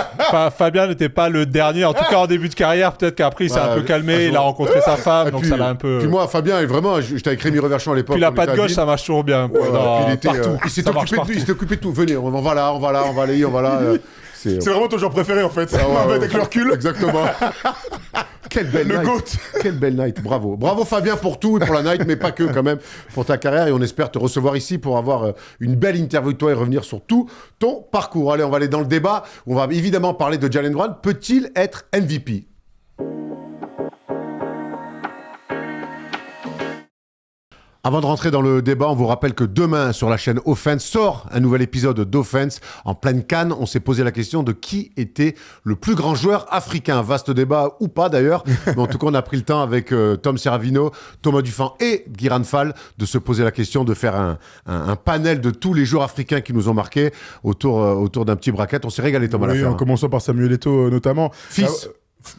Fabien n'était pas le dernier, en tout cas en début de carrière. Peut-être qu'après, il s'est un peu calmé, il a rencontré sa femme, donc ça l'a un peu. Puis moi, Fabien, est vraiment, j'étais avec Rémi Reverchon à l'époque. Puis la patte gauche, ça marche toujours bien. Il s'est occupé de tout. Venez, on va là, on va là. C'est vraiment ton genre préféré, en fait. Avec le recul. Exactement. Quelle belle le night. GOAT. Quelle belle night. Bravo. Bravo Fabien pour tout et pour la night, mais pas que quand même, pour ta carrière. Et on espère te recevoir ici pour avoir une belle interview de toi et revenir sur tout ton parcours. Allez, on va aller dans le débat. On va évidemment parler de Jaylen Brown. Peut-il être MVP ? Avant de rentrer dans le débat, on vous rappelle que demain, sur la chaîne Offense, sort un nouvel épisode d'Offense. En pleine Cannes, on s'est posé la question de qui était le plus grand joueur africain. Vaste débat, ou pas d'ailleurs. Mais en tout cas, on a pris le temps avec Tom Serravino, Thomas Dufan et Guiran Fall de se poser la question, de faire un panel de tous les joueurs africains qui nous ont marqués autour d'un petit bracket. On s'est régalé, Thomas, à la Oui, fin. en commençant par Samuel Eto'o, notamment. Fils.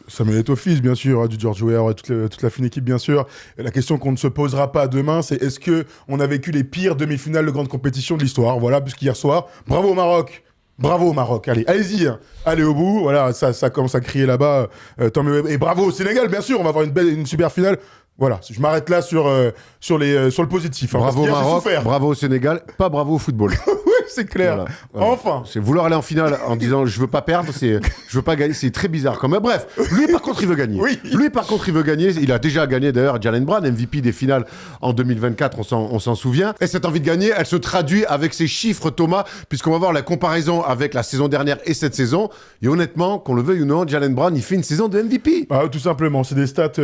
Samuel Eto'o, fils, bien sûr, du George Weah, toute la fine équipe, bien sûr. Et la question qu'on ne se posera pas demain, c'est est-ce qu'on a vécu les pires demi-finales de grande compétition de l'histoire? Voilà, puisqu'hier soir, bravo au Maroc. Bravo au Maroc, allez-y, hein. Allez au bout, voilà, ça commence à crier là-bas. Tant mieux. Et bravo au Sénégal, bien sûr, on va avoir une super finale. Voilà, je m'arrête là sur le positif. Hein, Bravo au Maroc, bravo au Sénégal, pas bravo au football. Oui, c'est clair. Voilà. Enfin. C'est vouloir aller en finale en disant je veux pas perdre, je veux pas gagner, c'est très bizarre quand même. Bref, lui par contre il veut gagner. Oui. Lui par contre il veut gagner. Il a déjà gagné d'ailleurs, Jaylen Brown, MVP des finales en 2024, on s'en souvient. Et cette envie de gagner, elle se traduit avec ses chiffres, Thomas, puisqu'on va voir la comparaison avec la saison dernière et cette saison. Et honnêtement, qu'on le veuille ou non, Jaylen Brown, il fait une saison de MVP. Ah, tout simplement, c'est des stats,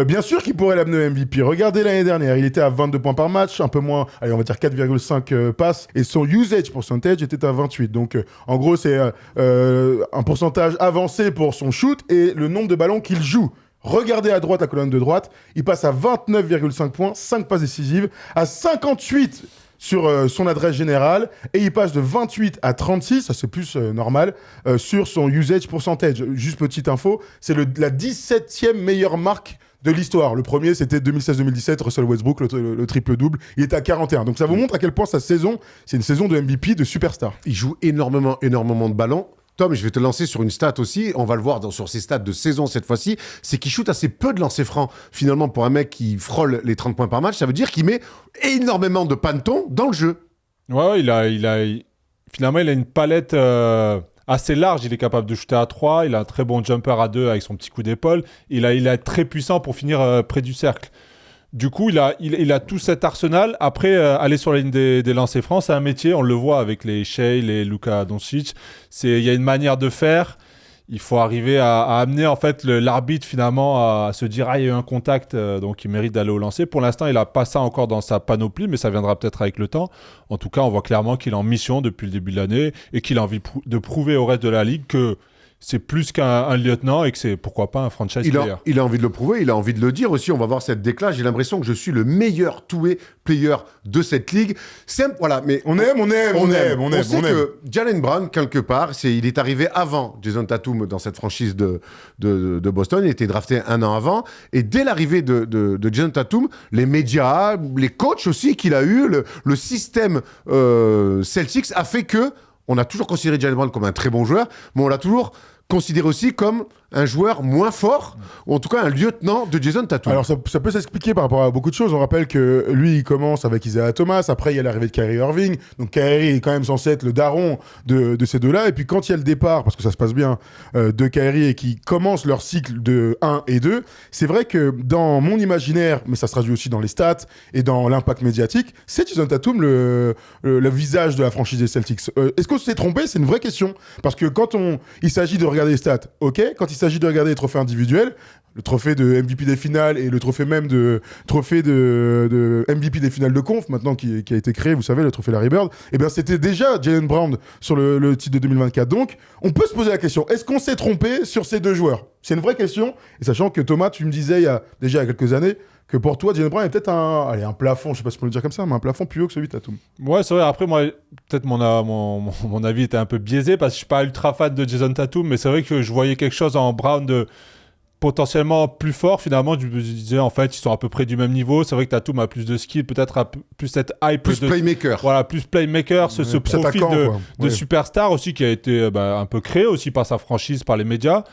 bien sûr, qui pourraient l'amener MVP. Regardez l'année dernière, il était à 22 points par match, un peu moins, allez, on va dire 4,5 passes, et son usage percentage était à 28. Donc, en gros, c'est un pourcentage avancé pour son shoot et le nombre de ballons qu'il joue. Regardez à droite, la colonne de droite, il passe à 29,5 points, 5 passes décisives, à 58 sur son adresse générale, et il passe de 28 à 36, ça c'est plus normal, sur son usage percentage. Juste petite info, c'est la 17e meilleure marque de l'histoire. Le premier, c'était 2016-2017, Russell Westbrook, le triple-double. Il était à 41. Donc ça vous montre à quel point sa saison, c'est une saison de MVP, de superstar. Il joue énormément de ballons. Tom, je vais te lancer sur une stat aussi, on va le voir sur ses stats de saison cette fois-ci, c'est qu'il shoot assez peu de lancers francs. Finalement, pour un mec qui frôle les 30 points par match, ça veut dire qu'il met énormément de pantons dans le jeu. Ouais, finalement, il a une palette assez large. Il est capable de shooter à 3, il a un très bon jumper à 2 avec son petit coup d'épaule. Il est très puissant pour finir près du cercle. Du coup, il a tout cet arsenal. Après, aller sur la ligne des lancers francs, c'est un métier. On le voit avec les Shea, les Luka Doncic. Il y a une manière de faire. Il faut arriver à amener en fait l'arbitre finalement à se dire il y a eu un contact, donc il mérite d'aller au lancer. Pour l'instant, il n'a pas ça encore dans sa panoplie, mais ça viendra peut-être avec le temps. En tout cas, on voit clairement qu'il est en mission depuis le début de l'année et qu'il a envie de prouver au reste de la ligue que c'est plus qu'un lieutenant et que c'est pourquoi pas un franchise player. Il a envie de le prouver, il a envie de le dire aussi. On va voir cette déclat. J'ai l'impression que je suis le meilleur two-way player de cette ligue. Voilà, mais On aime. On sait que Jaylen Brown, quelque part, il est arrivé avant Jason Tatum dans cette franchise de Boston. Il était drafté un an avant. Et dès l'arrivée de Jason Tatum, les médias, les coachs aussi qu'il a eu, le système Celtics a fait que on a toujours considéré Jaylen Brown comme un très bon joueur, mais on l'a toujours considéré aussi comme un joueur moins fort, ou en tout cas un lieutenant de Jason Tatum. Alors ça peut s'expliquer par rapport à beaucoup de choses. On rappelle que lui, il commence avec Isaiah Thomas, après il y a l'arrivée de Kyrie Irving, donc Kyrie est quand même censé être le daron de ces deux-là, et puis quand il y a le départ, parce que ça se passe bien, de Kyrie et qui commencent leur cycle de 1 et 2, c'est vrai que dans mon imaginaire, mais ça se traduit aussi dans les stats et dans l'impact médiatique, c'est Jason Tatum le visage de la franchise des Celtics. Est-ce qu'on s'est trompé? C'est une vraie question, parce que quand il s'agit de regarder les stats, ok, quand il s'agit de regarder les trophées individuels, le trophée de MVP des finales et le trophée même de MVP des finales de conf, maintenant qui a été créé, vous savez, le trophée Larry Bird, eh bien c'était déjà Jaylen Brown sur le titre de 2024. Donc, on peut se poser la question, est-ce qu'on s'est trompé sur ces deux joueurs? C'est une vraie question, et sachant que Thomas, tu me disais il y a quelques années, que pour toi, Jaylen Brown est peut-être un plafond, je sais pas si on peut le dire comme ça, mais un plafond plus haut que celui de Tatum. Ouais, c'est vrai. Après, moi, peut-être mon avis était un peu biaisé parce que je suis pas ultra fan de Jason Tatum, mais c'est vrai que je voyais quelque chose en Brown de potentiellement plus fort. Finalement, je me disais, en fait, ils sont à peu près du même niveau. C'est vrai que Tatum a plus de skill, peut-être plus cette hype. Plus playmaker. Voilà, plus playmaker, ce profil de superstar aussi qui a été un peu créé aussi par sa franchise, par les médias.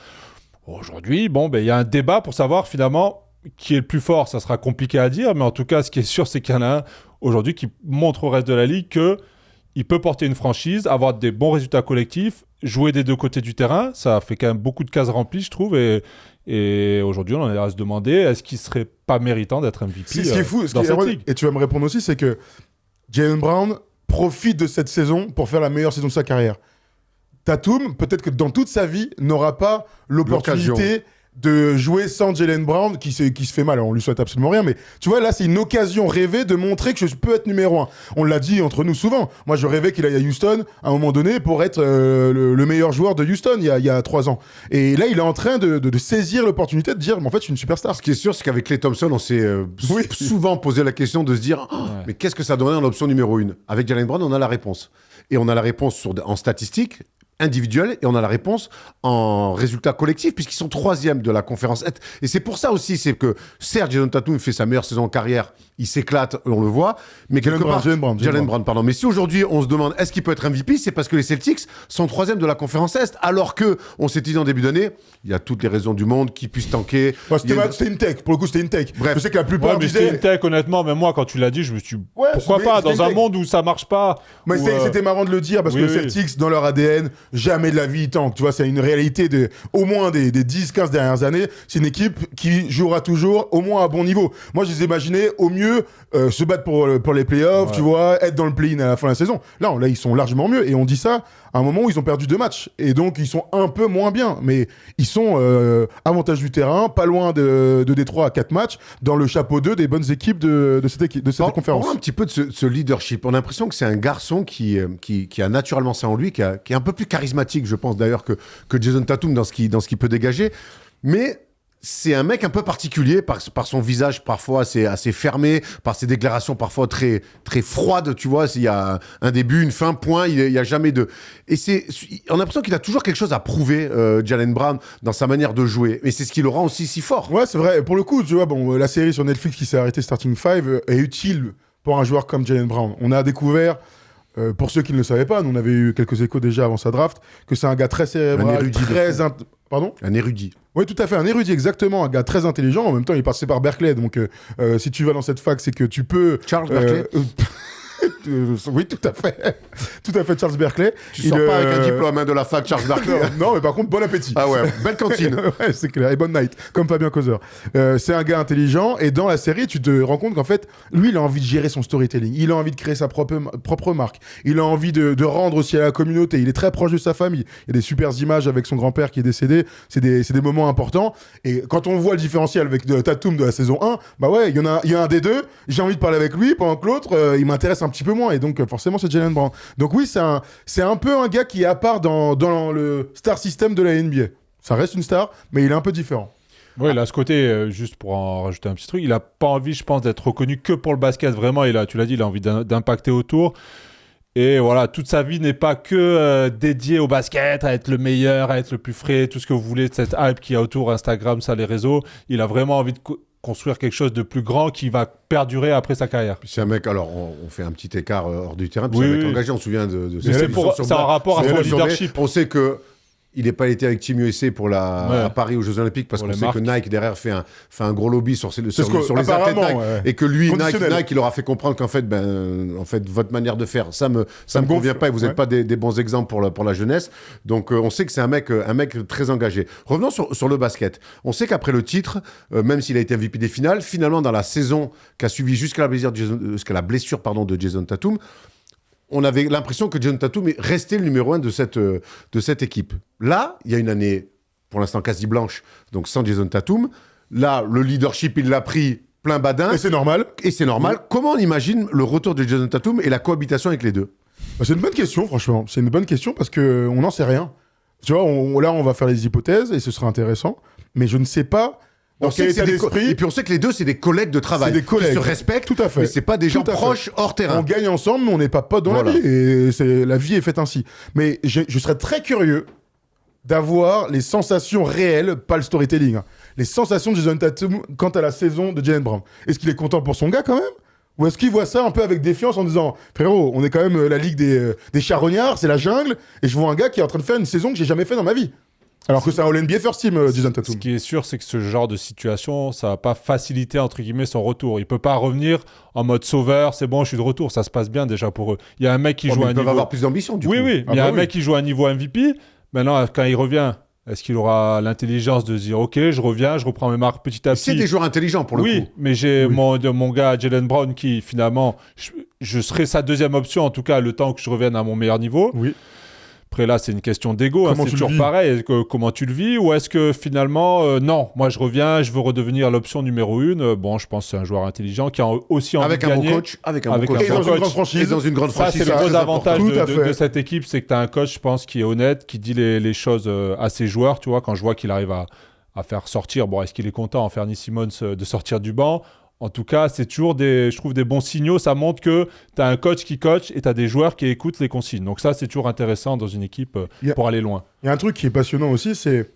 Aujourd'hui, il y a un débat pour savoir finalement qui est le plus fort. Ça sera compliqué à dire, mais en tout cas, ce qui est sûr, c'est qu'il y en a un aujourd'hui qui montre au reste de la ligue qu'il peut porter une franchise, avoir des bons résultats collectifs, jouer des deux côtés du terrain. Ça fait quand même beaucoup de cases remplies, je trouve. Et aujourd'hui, on est à se demander, est-ce qu'il serait pas méritant d'être MVP Ce qui est fou, dans cette ligue. et tu vas me répondre aussi, c'est que Jaylen Brown profite de cette saison pour faire la meilleure saison de sa carrière. Tatum, peut-être que dans toute sa vie, n'aura pas l'opportunité de jouer sans Jaylen Brown qui se fait mal. Alors, on lui souhaite absolument rien, mais tu vois, là, c'est une occasion rêvée de montrer que je peux être numéro 1. On l'a dit entre nous souvent. Moi, je rêvais qu'il aille à Houston à un moment donné pour être le meilleur joueur de Houston il y a 3 ans. Et là, il est en train de saisir l'opportunité de dire, en fait, je suis une superstar. Ce qui est sûr, c'est qu'avec Klay Thompson, on s'est souvent posé la question de se dire mais qu'est-ce que ça donnerait en option numéro 1 ? Avec Jaylen Brown, on a la réponse. Et on a la réponse en statistiques individuelle et on a la réponse en résultat collectif puisqu'ils sont 3e de la conférence Est. Et c'est pour ça aussi, c'est que certes, Jason Tatum fait sa meilleure saison en carrière, il s'éclate, on le voit, mais quelque part... Jaylen Brown, pardon. Mais si aujourd'hui, on se demande est-ce qu'il peut être MVP, c'est parce que les Celtics sont 3e de la conférence Est, alors que, on s'est dit en début d'année, il y a toutes les raisons du monde qui puissent tanker. C'était une tech, pour le coup, c'était une tech. Bref. Je sais que la plupart disaient... c'était une tech, honnêtement, mais moi, quand tu l'as dit, je me suis dit, pourquoi pas, dans un monde où ça marche pas. Mais c'était marrant de le dire, parce que les Celtics, dans leur ADN, jamais de la vie, ils tankent. Tu vois, c'est une réalité au moins des 10-15 dernières années. C'est une équipe qui jouera toujours au moins à bon niveau. Moi, je les imaginais au mieux se battre pour les playoffs, tu vois, être dans le play-in à la fin de la saison. Là, ils sont largement mieux. Et on dit ça à un moment où ils ont perdu 2 matchs. Et donc, ils sont un peu moins bien. Mais ils sont avantage du terrain, pas loin de Détroit à 4 matchs, dans le chapeau 2 des bonnes équipes de cette conférence. Parlons un petit peu de ce leadership. On a l'impression que c'est un garçon qui a naturellement ça en lui, qui est un peu plus charismatique, je pense d'ailleurs, que Jason Tatum dans ce qu'il peut dégager. Mais c'est un mec un peu particulier par son visage parfois assez fermé, par ses déclarations parfois très, très froides, tu vois. Il y a un début, une fin, point, il n'y a jamais de... Et on a l'impression qu'il a toujours quelque chose à prouver, Jaylen Brown, dans sa manière de jouer. Et c'est ce qui le rend aussi si fort. Ouais, c'est vrai. Pour le coup, tu vois, la série sur Netflix qui s'est arrêtée, Starting 5, est utile pour un joueur comme Jaylen Brown. On a découvert... pour ceux qui ne le savaient pas, nous on avait eu quelques échos déjà avant sa draft, que c'est un gars très cérébral, Pardon ? Un érudit. Oui, tout à fait, un érudit, exactement, un gars très intelligent. En même temps, il est passé par Berkeley, donc si tu vas dans cette fac, c'est que tu peux... Charles Berkeley. Oui, tout à fait. Tout à fait, Charles Berkeley. Tu sors pas avec un diplôme de la fac Charles Berkeley. Non, mais par contre, bon appétit. Ah ouais, belle cantine. Ouais, c'est clair. Et bonne night, comme Fabien Causeur. C'est un gars intelligent, et dans la série, tu te rends compte qu'en fait, lui, il a envie de gérer son storytelling. Il a envie de créer sa propre marque. Il a envie de rendre aussi à la communauté. Il est très proche de sa famille. Il y a des super images avec son grand-père qui est décédé. C'est des moments importants. Et quand on voit le différentiel avec Tatum de la saison 1, bah ouais, il y a un des deux. J'ai envie de parler avec lui, pendant que l'autre, il m'intéresse un petit peu moins. Et donc, forcément, c'est Jaylen Brown. Donc oui, c'est un peu un gars qui est à part dans le star system de la NBA. Ça reste une star, mais il est un peu différent. Oui, il a ce côté, juste pour en rajouter un petit truc, il n'a pas envie, je pense, d'être reconnu que pour le basket. Vraiment, tu l'as dit, il a envie d'impacter autour. Et voilà, toute sa vie n'est pas que dédiée au basket, à être le meilleur, à être le plus frais, tout ce que vous voulez de cette hype qu'il y a autour, Instagram, ça, les réseaux. Il a vraiment envie de construire quelque chose de plus grand qui va perdurer après sa carrière. C'est un mec, alors on fait un petit écart hors du terrain, puis c'est un mec engagé, on se souvient de c'est un rapport à son leadership. On sait que il n'est pas été avec Team USA à Paris aux Jeux Olympiques parce qu'on sait que Nike derrière fait un gros lobby sur les athlètes Nike, et que lui Nike il leur a fait comprendre qu'en fait votre manière de faire ça me convient pas et vous n'êtes pas des bons exemples pour la jeunesse. Donc on sait que c'est un mec très engagé. Revenons sur le basket. On sait qu'après le titre, même s'il a été MVP des finales, finalement dans la saison qui a suivi jusqu'à la blessure de Jason Tatum, on avait l'impression que Jason Tatum est resté le numéro 1 de cette équipe. Là, il y a une année, pour l'instant, quasi blanche, donc sans Jason Tatum. Là, le leadership, il l'a pris plein badin. Et c'est normal. Oui. Comment on imagine le retour de Jason Tatum et la cohabitation avec les deux ? C'est une bonne question, franchement. C'est une bonne question parce qu'on n'en sait rien. Tu vois, là, on va faire les hypothèses et ce sera intéressant. Mais je ne sais pas... On sait que et puis on sait que les deux, c'est des collègues de travail. C'est des collègues. Qui se respectent, tout à fait. Mais c'est pas des gens proches hors terrain. On gagne ensemble, mais on n'est pas potes dans la vie. Et la vie est faite ainsi. Mais je serais très curieux d'avoir les sensations réelles, pas le storytelling. Les sensations de Jason Tatum quant à la saison de Jaylen Brown. Est-ce qu'il est content pour son gars quand même ? Ou est-ce qu'il voit ça un peu avec défiance en disant « Frérot, on est quand même la ligue des charognards, c'est la jungle, et je vois un gars qui est en train de faire une saison que j'ai jamais fait dans ma vie. » Alors que c'est un All-NBA First Team, Jason Tatum. Ce qui est sûr, c'est que ce genre de situation, ça va pas faciliter, entre guillemets, son retour. Il peut pas revenir en mode sauveur, c'est bon, je suis de retour, ça se passe bien déjà pour eux. Il y a un mec qui joue à un niveau... Ils peuvent avoir plus d'ambition, du coup. Oui, mais il y a un mec qui joue à un niveau MVP. Maintenant, quand il revient, est-ce qu'il aura l'intelligence de se dire « Ok, je reviens, je reprends mes marques petit à petit ». C'est des joueurs intelligents, pour le coup. Oui, mais j'ai mon gars, Jaylen Brown, qui, finalement, je serai sa deuxième option, en tout cas, le temps que je revienne à mon meilleur niveau. Oui. Après là, c'est une question d'ego, c'est toujours pareil. Comment tu le vis ? Ou est-ce que finalement, non, moi je reviens, je veux redevenir l'option numéro 1. Bon, je pense que c'est un joueur intelligent qui a aussi envie de gagner. Avec un bon coach. Et dans une grande franchise. Et dans une grande franchise. Ça, c'est le gros avantage de cette équipe, c'est que tu as un coach, je pense, qui est honnête, qui dit les choses à ses joueurs. Tu vois, quand je vois qu'il arrive à faire sortir, bon, est-ce qu'il est content, Anthony Simons, de sortir du banc ? En tout cas, c'est toujours je trouve des bons signaux. Ça montre que tu as un coach qui coach et tu as des joueurs qui écoutent les consignes. Donc ça, c'est toujours intéressant dans une équipe pour aller loin. Il y a un truc qui est passionnant aussi, c'est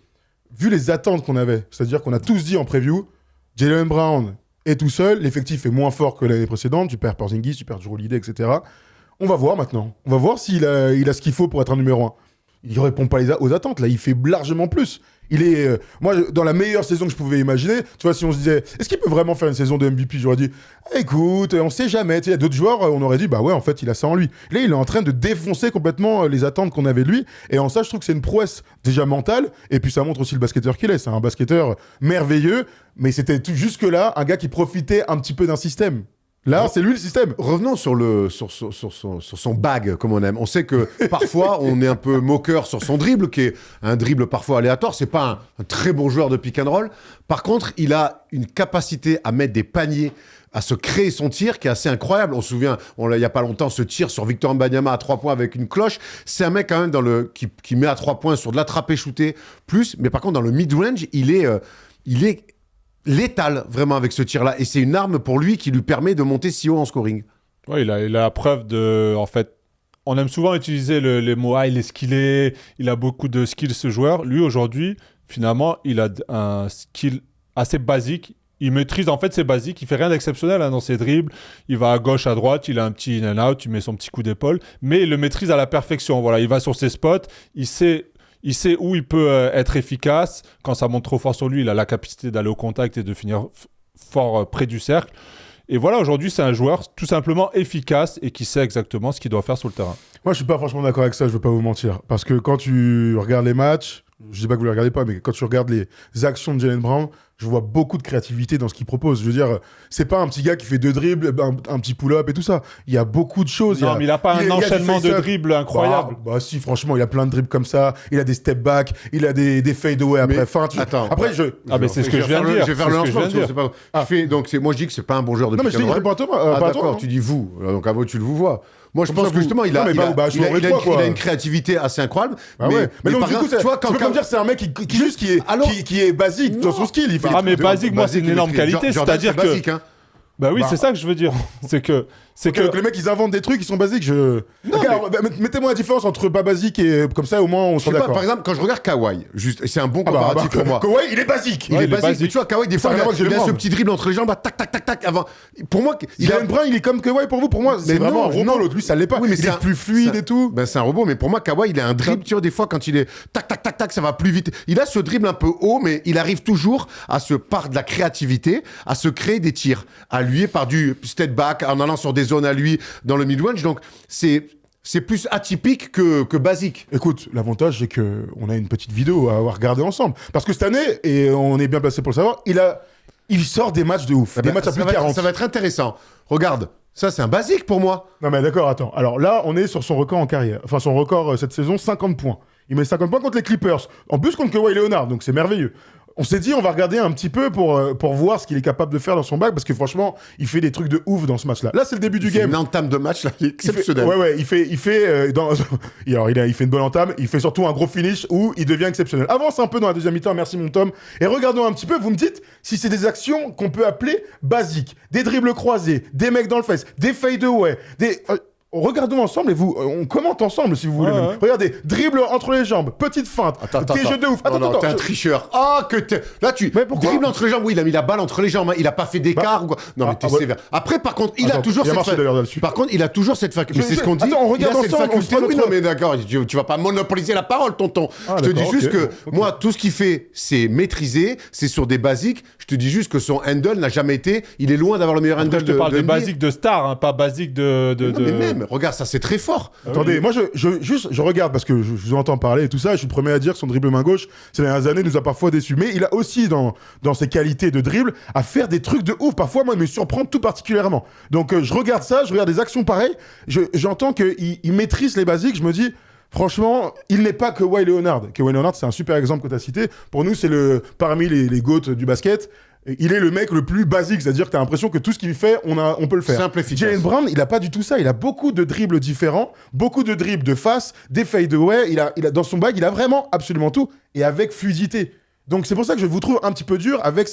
vu les attentes qu'on avait. C'est-à-dire qu'on a tous dit en preview, Jaylen Brown est tout seul, l'effectif est moins fort que l'année précédente, tu perds Porzingis, tu perds Jrue Holiday, etc. On va voir maintenant. On va voir s'il a ce qu'il faut pour être un numéro 1. Il ne répond pas aux attentes. Là, il fait largement plus. Il est, moi, dans la meilleure saison que je pouvais imaginer, tu vois, si on se disait, est-ce qu'il peut vraiment faire une saison de MVP ? J'aurais dit, écoute, on sait jamais. Tu sais, il y a d'autres joueurs, on aurait dit, bah ouais, en fait, il a ça en lui. Là, il est en train de défoncer complètement les attentes qu'on avait de lui. Et en ça, je trouve que c'est une prouesse déjà mentale. Et puis, ça montre aussi le basketteur qu'il est. C'est un basketteur merveilleux. Mais c'était jusque-là un gars qui profitait un petit peu d'un système. Là, c'est lui le système. Revenons sur son bag, comme on aime. On sait que parfois, on est un peu moqueur sur son dribble, qui est un dribble parfois aléatoire. C'est pas un très bon joueur de pick and roll. Par contre, il a une capacité à mettre des paniers, à se créer son tir qui est assez incroyable. On se souvient, il n'y a pas longtemps, ce tir sur Victor Wembanyama à 3 points avec une cloche. C'est un mec quand même qui met à 3 points sur de l'attrapé-shooté plus. Mais par contre, dans le mid-range, il est létal vraiment avec ce tir-là. Et c'est une arme pour lui qui lui permet de monter si haut en scoring. Oui, il a la preuve de... En fait, on aime souvent utiliser les mots « Ah, il est skillé, il a beaucoup de skills ce joueur ». Lui, aujourd'hui, finalement, il a un skill assez basique. Il maîtrise en fait ses basiques. Il fait rien d'exceptionnel dans ses dribbles. Il va à gauche, à droite. Il a un petit in and out. Il met son petit coup d'épaule. Mais il le maîtrise à la perfection. Voilà, il va sur ses spots. Il sait où il peut être efficace. Quand ça monte trop fort sur lui, il a la capacité d'aller au contact et de finir fort près du cercle. Et voilà, aujourd'hui, c'est un joueur tout simplement efficace et qui sait exactement ce qu'il doit faire sur le terrain. Moi, je suis pas franchement d'accord avec ça, je veux pas vous mentir. Parce que quand tu regardes les matchs, je dis pas que vous les regardez pas, mais quand tu regardes les actions de Jaylen Brown, je vois beaucoup de créativité dans ce qu'il propose. Je veux dire, c'est pas un petit gars qui fait 2 dribbles, un petit pull-up et tout ça. Il y a beaucoup de choses. Non, mais il a pas un enchaînement de dribbles incroyable. Bah si, franchement, il a plein de dribbles comme ça. Il a des step back, il a des fade away après. Enfin, Attends. Après, Ah, mais c'est ce que je viens de dire. Je vais faire le lancement parce que c'est pas. Donc, moi, je dis que c'est pas un bon joueur de non, mais je dis, réponds à toi. Ah, pas à toi, d'accord, non. tu dis vous. Donc, à vous, tu le vous vois. Moi, je Comme pense ça, que justement, il non, a mais je l'aurais trois, quoi. une créativité assez incroyable. Ah ouais. Mais donc, par du coup, exemple, tu vois, tu peux pas me dire que c'est un mec qui est basique dans son skill. Il fait Ah, mais basique, moi, c'est une énorme qualité. C'est-à-dire que. Basique, hein. Bah oui, Bah. c'est ça que je veux dire. C'est que les mecs, ils inventent des trucs qui sont basiques. Ok, alors, mettez-moi la différence entre pas basique et comme ça, au moins, on Je sera sais pas, d'accord. par exemple, quand je regarde Kawhi, c'est un bon comparatif pour moi. Kawhi, il est basique. Il est il est basique, basique. mais tu vois, Kawhi, des fois, Ça, il a vraiment, ce petit dribble entre les jambes, tac, tac, tac, tac, avant. Pour moi, Jaylen Brown, il est comme Kawhi pour vous. Pour moi, c'est Mais vraiment non, un robot. non. L'autre, lui, ça l'est pas. Oui, mais Il c'est est plus fluide et tout. Ben, c'est un robot, mais pour moi, Kawhi, il a un dribble, tu vois, des fois, quand il est tac, tac, tac, tac, ça va plus vite. Il a ce dribble un peu haut, mais il arrive toujours à se par de la créativité, à se créer des tirs, à lui par du step back, en allant sur des zones à lui dans le mid-range. Donc, c'est plus atypique que basique. Écoute, l'avantage, c'est qu'on a une petite vidéo à regarder ensemble. Parce que cette année, et on est bien placé pour le savoir, il sort des matchs de ouf. Des matchs à plus de 40. Ça va être intéressant. Regarde, ça, c'est un basique pour moi. Non, mais d'accord, attends. Alors là, on est sur son record en carrière. Enfin, son record cette saison, 50 points. Il met 50 points contre les Clippers. En plus, contre Kawhi Leonard, donc c'est merveilleux. On s'est dit, on va regarder un petit peu pour voir ce qu'il est capable de faire dans son bac, parce que franchement, il fait des trucs de ouf dans ce match-là. Là, c'est le début du C'est game. une entame de match, là, il est Il fait, exceptionnel. il fait une bonne entame, il fait surtout un gros finish où il devient exceptionnel. Avance un peu dans la deuxième mi-temps, merci mon Tom. Et regardons un petit peu, vous me dites si c'est des actions qu'on peut appeler basiques. Des dribbles croisés, des mecs dans le face, des fade away, regardons ensemble et on commente ensemble si vous voulez. Ouais, même. ouais. Regardez, dribble entre les jambes, petite feinte, des jeux de ouf. Non, t'es un tricheur. Ah, là, Mais pourquoi dribble entre les jambes. Oui, il a mis la balle entre les jambes. Hein. Il a pas fait d'écart ou quoi. Non, mais t'es sévère. Après, par contre, il a toujours il a cette marché d'ailleurs là-dessus. Par contre, il a toujours cette faculté. Mais c'est ce qu'on dit. Attends, on regarde il a cette ensemble, on faculté. se prend Oui, notre- non, mais d'accord. Tu vas pas monopoliser la parole, tonton. Ah, Je te dis d'accord, juste ok, que ok. moi, tout ce qu'il fait, c'est maîtrisé. C'est sur des basiques. Je te dis juste que son handle n'a jamais été. Il est loin d'avoir le meilleur handle Je te parle de NBA. basique de star, hein, pas basique de. Non, mais même, regarde, ça c'est très fort. Attendez, moi je regarde parce que je vous entends parler et tout ça, je suis le premier à dire que son dribble main gauche, ces dernières années, nous a parfois déçus. Mais il a aussi dans ses qualités de dribble à faire des trucs de ouf. Parfois, moi, il me surprend tout particulièrement. Donc je regarde ça, je regarde des actions pareilles, j'entends qu'il maîtrise les basiques, je me dis. Franchement, il n'est pas Kawhi Leonard. Kawhi Leonard, c'est un super exemple que tu as cité. Pour nous, c'est parmi les GOAT du basket. Il est le mec le plus basique, c'est-à-dire que tu as l'impression que tout ce qu'il fait, on peut le faire. Simple, efficace. Jaylen Brown, il a pas du tout ça. Il a beaucoup de dribbles différents, beaucoup de dribbles de face, des fade away. Il a dans son bag, il a vraiment absolument tout et avec fluidité. Donc c'est pour ça que je vous trouve un petit peu dur avec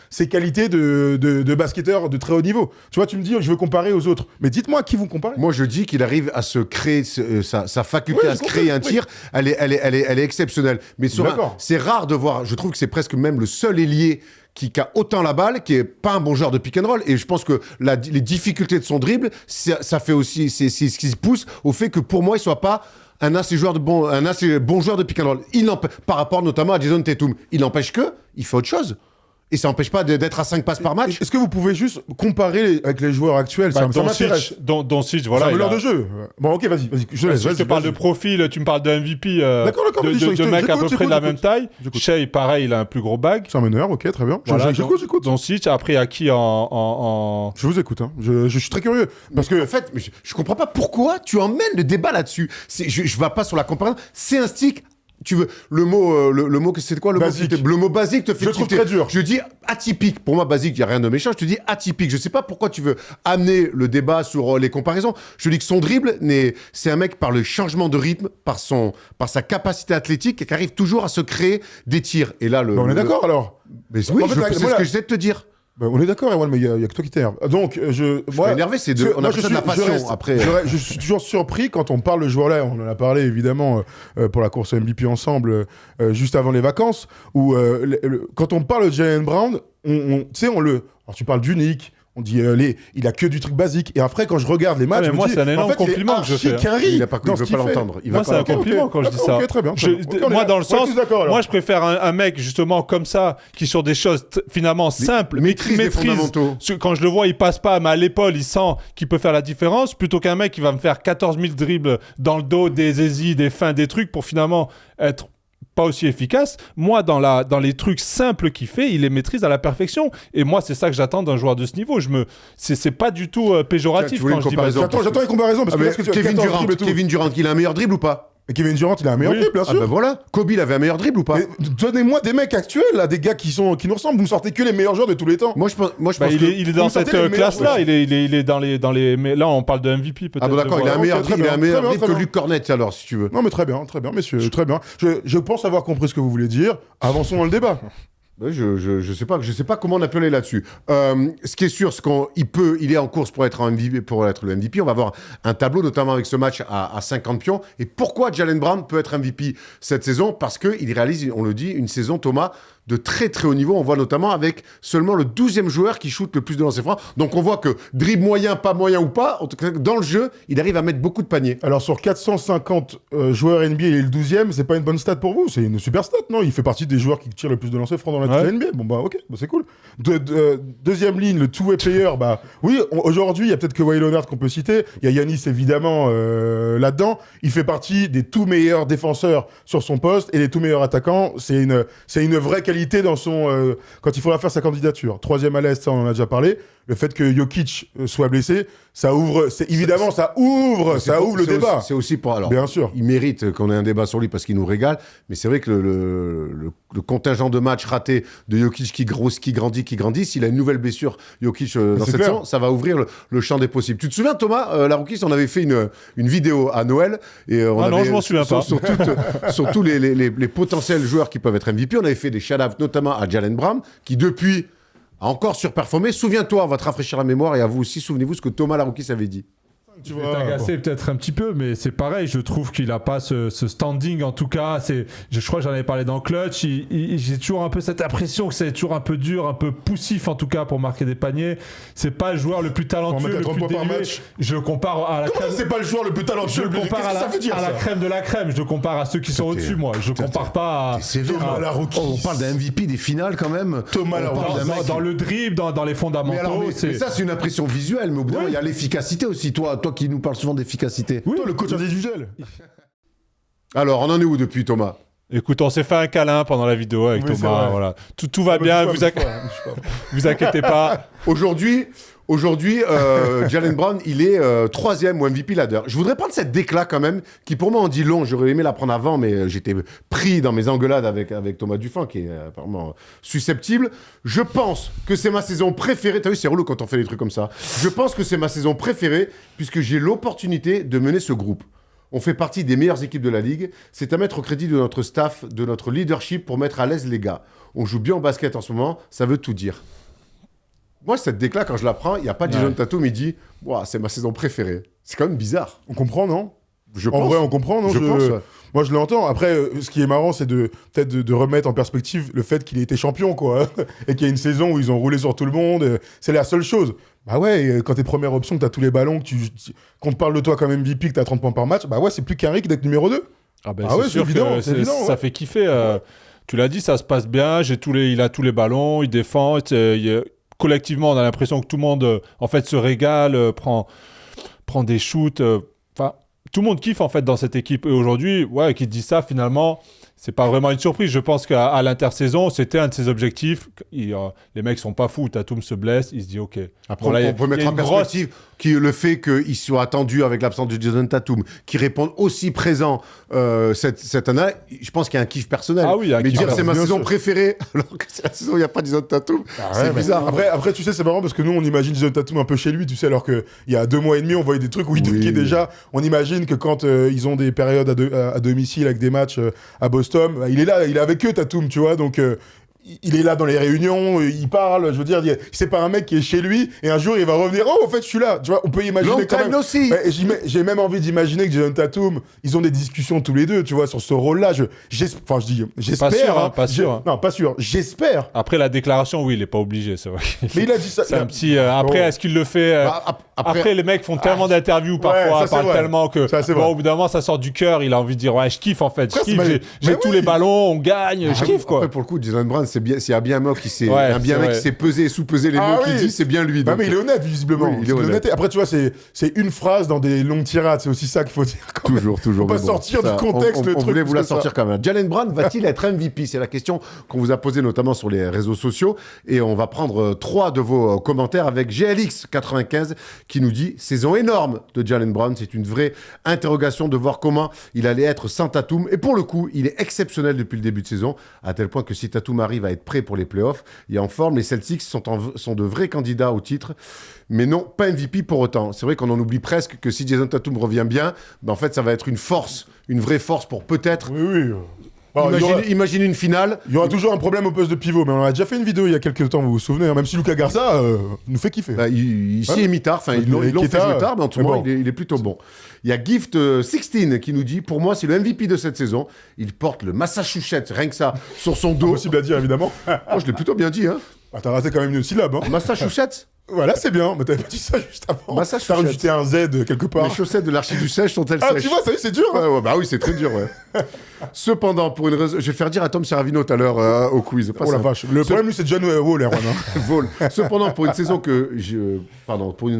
ses qualités de basketteur de très haut niveau. Tu vois, tu me dis, je veux comparer aux autres. Mais dites-moi à qui vous comparez. Moi, je dis qu'il arrive à se créer sa faculté Oui, à se créer un tir. Elle est exceptionnelle. Mais D'accord. c'est rare de voir. Je trouve que c'est presque même le seul ailier qui a autant la balle, qui est pas un bon joueur de pick and roll. Et je pense que les difficultés de son dribble, ça fait aussi, c'est ce qui se pousse au fait que pour moi, il soit pas un assez bon joueur de pick and roll. Par rapport notamment à Jason Tatum. Il n'empêche que, il fait autre chose. Et ça n'empêche pas d'être à 5 passes par match. Est-ce que vous pouvez juste comparer avec les joueurs actuels? Ça m'intéresse. Doncic, C'est voilà. un meneur de jeu. Bon, ok, vas-y. Je laisse. Je te parle de profil, tu me parles de MVP, D'accord, de mecs à peu près de la même taille. J'écoute. Shea, pareil, il a un plus gros bag. C'est un meneur, ok, très bien. Voilà, J'écoute. Doncic, après, à qui en... Je vous écoute. Hein. Je suis très curieux. Parce que En fait, mais je comprends pas pourquoi tu emmènes le débat là-dessus. Je vais pas sur la comparaison. C'est un stick. Tu veux le mot que c'est quoi le Basique. le mot basique te fait Je trouve tilter. très dur. Je dis atypique. Pour moi basique, il y a rien de méchant. Je te dis atypique. Je sais pas pourquoi tu veux amener le débat sur les comparaisons. Je te dis que son dribble c'est un mec par le changement de rythme, par sa capacité athlétique qui arrive toujours à se créer des tirs. Et là on est d'accord alors. Mais oui, En fait, c'est ce que j'essaie de te dire. Bah, on est d'accord, Erwan, mais il y a que toi qui t'énerve. Donc, Je suis pas énervé, on appelle ça de la passion. Après, je suis toujours surpris quand on parle de ce joueur-là. On en a parlé évidemment pour la course MVP ensemble juste avant les vacances. Où quand on parle de Jaylen Brown, tu sais, alors tu parles d'unique, On dit il a que du truc basique. Et après, quand je regarde les matchs, mais je me moi, dis, c'est un énorme en fait, compliment que je fais. Il veut pas l'entendre. Moi, c'est un compliment quand je dis ça. Ok, très bien. Moi, dans le sens, moi, je préfère un mec justement comme ça, qui sur des choses finalement simples, maîtrise des fondamentaux. Quand je le vois, il passe pas, mais à l'épaule, il sent qu'il peut faire la différence, plutôt qu'un mec qui va me faire 14 000 dribbles dans le dos, des aisies, des fins, des trucs pour finalement être pas aussi efficace. Moi, dans les trucs simples qu'il fait, il les maîtrise à la perfection. Et moi, c'est ça que j'attends d'un joueur de ce niveau. C'est pas du tout péjoratif quand je dis. J'attends une comparaison parce que Kevin Durant, il a un meilleur dribble ou pas? Et Kevin Durant, il a un meilleur dribble, bien sûr. Ah bah voilà. Kobe, il avait un meilleur dribble ou pas? Mais donnez-moi des mecs actuels, là, des gars qui nous ressemblent. Vous me sortez que les meilleurs joueurs de tous les temps. Moi, je pense il est dans cette classe-là. Il est dans les. Mais là, on parle de MVP peut-être. Ah bon, d'accord. Il a un meilleur dribble que Luc Cornet, alors, si tu veux. Non, mais très bien, messieurs, très bien. Je pense avoir compris ce que vous voulez dire. Avançons dans le débat. Ouais, je sais pas comment on a pu aller là-dessus. Ce qui est sûr, c'est il est en course pour être le MVP. On va avoir un tableau, notamment avec ce match à 50 pions. Et pourquoi Jaylen Brown peut être MVP cette saison? Parce qu'il réalise, on le dit, une saison, Thomas, de très très haut niveau. On voit notamment avec seulement le 12e joueur qui shoot le plus de lancers francs. Donc on voit que dribble moyen, pas moyen ou pas, en tout cas, dans le jeu, il arrive à mettre beaucoup de paniers. Alors sur 450 joueurs NBA, il est le 12e, c'est pas une bonne stat pour vous? C'est une super stat, non? Il fait partie des joueurs qui tirent le plus de lancers francs dans la NBA. Bon bah ok, bah, c'est cool. Deuxième ligne, le two-way player, bah oui, aujourd'hui, il y a peut-être que Kawhi Leonard qu'on peut citer. Il y a Giannis évidemment là-dedans. Il fait partie des tout meilleurs défenseurs sur son poste et des tout meilleurs attaquants. C'est une vraie qualité dans son quand il faudra faire sa candidature. 3e à l'Est, ça on en a déjà parlé. Le fait que Jokic soit blessé, ça ouvre le débat. C'est aussi pour alors. Bien sûr. Il mérite qu'on ait un débat sur lui parce qu'il nous régale, mais c'est vrai que le contingent de matchs ratés de Jokic qui grandit, s'il a une nouvelle blessure Jokic dans cette saison, ça va ouvrir le champ des possibles. Tu te souviens Thomas, la Rookies, on avait fait une vidéo à Noël et non, je m'en souviens pas. Sur tous les potentiels joueurs qui peuvent être MVP, on avait fait des shout-outs notamment à Jaylen Brown qui depuis a encore surperformé. Souviens-toi, on va te rafraîchir la mémoire et à vous aussi, souvenez-vous ce que Thomas Larroukis avait dit. Je vais t'agacer peut-être un petit peu, mais c'est pareil, je trouve qu'il n'a pas ce standing, en tout cas, je crois que j'en avais parlé dans Clutch, j'ai toujours un peu cette impression que c'est toujours un peu dur, un peu poussif en tout cas pour marquer des paniers, c'est pas le joueur le plus talentueux, le plus délié, je le compare à la crème... c'est pas le joueur le plus talentueux, je le compare à la crème de la crème, je le compare à ceux qui sont au-dessus, moi, je compare pas à... Thomas Larroukis. On parle d'un MVP des finales quand même. Thomas Larroukis. Dans le dribble, dans les fondamentaux, mais ça c'est une impression visuelle, mais au bout d'un moment il y a l'efficacité aussi, toi qui nous parles souvent d'efficacité. Oui, le coach individuel. Alors, on en est où depuis, Thomas? Écoute, on s'est fait un câlin pendant la vidéo avec Thomas. Voilà. Tout va bien, vous inquiétez pas. Aujourd'hui, Jaylen Brown, il est 3e au MVP ladder. Je voudrais prendre cette déclat quand même, qui pour moi en dit long. J'aurais aimé la prendre avant, mais j'étais pris dans mes engueulades avec Thomas Dufin, qui est apparemment susceptible. Je pense que c'est ma saison préférée. T'as vu, c'est relou quand on fait des trucs comme ça. Je pense que c'est ma saison préférée, puisque j'ai l'opportunité de mener ce groupe. On fait partie des meilleures équipes de la Ligue. C'est à mettre au crédit de notre staff, de notre leadership pour mettre à l'aise les gars. On joue bien au basket en ce moment, ça veut tout dire. Moi, cette déclat, quand je la prends, il n'y a pas Jason Tatum, il dit wow, c'est ma saison préférée. C'est quand même bizarre. On comprend, non? En vrai, on comprend, non? Je pense, ouais. Moi, je l'entends. Après, ce qui est marrant, c'est peut-être de remettre en perspective le fait qu'il ait été champion, quoi. Et qu'il y a une saison où ils ont roulé sur tout le monde. C'est la seule chose. Bah ouais, quand t'es première option, que t'as tous les ballons, qu'on te parle de toi comme MVP, que t'as 30 points par match, bah ouais, c'est plus qu'un ric d'être numéro 2. Ah bah c'est sûr évident, que ça fait kiffer. Tu l'as dit, ça se passe bien. Il a tous les ballons, il défend. Collectivement, on a l'impression que tout le monde en fait se régale, prend des shoots. Tout le monde kiffe en fait dans cette équipe. Et aujourd'hui, qui te dit ça finalement, c'est pas vraiment une surprise. Je pense qu'à l'intersaison, c'était un de ses objectifs. Les mecs sont pas fous. Tatum se blesse, il se dit OK. Après, on peut mettre en perspective le fait qu'il soit attendu avec l'absence de Jason Tatum, qui répond aussi présent cette année. Je pense qu'il y a un kiff personnel. Ah oui, mais dire c'est ma saison préférée alors que c'est la saison où il n'y a pas Jason Tatum, c'est bizarre. Après, tu sais, c'est marrant parce que nous, on imagine Jason Tatum un peu chez lui, tu sais, alors qu'il y a 2 mois et demi, on voyait des trucs où il dunkait déjà. On imagine que quand ils ont des périodes à domicile avec des matchs à Boston, il est là, il est avec eux, Tatum, tu vois, donc... il est là dans les réunions, il parle, je veux dire, c'est pas un mec qui est chez lui et un jour il va revenir, oh en fait je suis là, tu vois, on peut imaginer Long quand time même. no see. Ouais, j'ai même envie d'imaginer que Jason Tatum, ils ont des discussions tous les deux, tu vois, sur ce rôle-là. J'espère. Pas sûr, hein, pas sûr, hein. Non, pas sûr. J'espère. Après la déclaration, oui, il est pas obligé, c'est vrai. Mais il a dit ça. C'est un petit. Après, est-ce qu'il le fait après, les mecs font tellement d'interviews parfois, ça, c'est parlent vrai. tellement que Ça, c'est bon, vrai. au bout d'un moment, ça sort du cœur. Il a envie de dire ouais, je kiffe en fait, je Après, kiffe. J'ai mais tous oui. les ballons, on gagne, je kiffe quoi. Après, pour le coup, Jalen Brown, s'il y a bien un mec qui sait, Ouais, un bien c'est mec vrai. qui sait peser et sous-peser les mots qu'il dit, c'est bien lui. Bah, donc. mais il est honnête, visiblement. Oui, il est honnête. honnête. Après, tu vois, c'est une phrase dans des longues tirades. C'est aussi ça qu'il faut dire. Quand même. Toujours. Faut pas mais bon, sortir ça, du contexte on le truc. voulait vous la parce que sortir quand même. Jalen Brown va-t-il être MVP? C'est la question qu'on vous a posée notamment sur les réseaux sociaux. Et on va prendre 3 de vos commentaires avec GLX95 qui nous dit « Saison énorme de Jalen Brown. C'est une vraie interrogation de voir comment il allait être sans Tatum. Et pour le coup, il est exceptionnel depuis le début de saison, à tel point que si Tatum arrive à être prêt pour les playoffs et en forme, les Celtics sont de vrais candidats au titre. Mais non, pas MVP pour autant. C'est vrai qu'on en oublie presque que si Jason Tatum revient bien, ben en fait, ça va être une force, une vraie force pour peut-être Oui. Bon, imagine une finale. il y aura toujours un problème au poste de pivot, mais on a déjà fait une vidéo il y a quelques temps, vous vous souvenez, hein, même si Luka Garza nous fait kiffer. Bah, ici Ouais. est mi-tard, enfin ils l'ont fait Keita, jouer tard, mais en tout cas bon. il est plutôt bon. Il y a Gift16 qui nous dit, pour moi c'est le MVP de cette saison, il porte le Massachusetts, rien que ça, sur son dos. Impossible à dire, évidemment. Moi je l'ai plutôt bien dit, hein. Ah, t'as raté quand même une syllabe, hein. Massachusetts. Voilà, c'est bien, mais t'avais pas dit ça juste avant. Massachusetts. T'as rajouté un Z quelque part. Les chaussettes de l'archiduchesse sont-elles Ah, sèches? tu vois, ça y est, c'est dur, hein. Ouais, bah oui, c'est très dur, ouais. Cependant, pour une raison... Je vais faire dire à Tom Servino tout à l'heure au quiz. Pas Oh la ça. vache. Le problème, lui, c'est John Wall, Erwan, hein. Vol. Cependant, pour une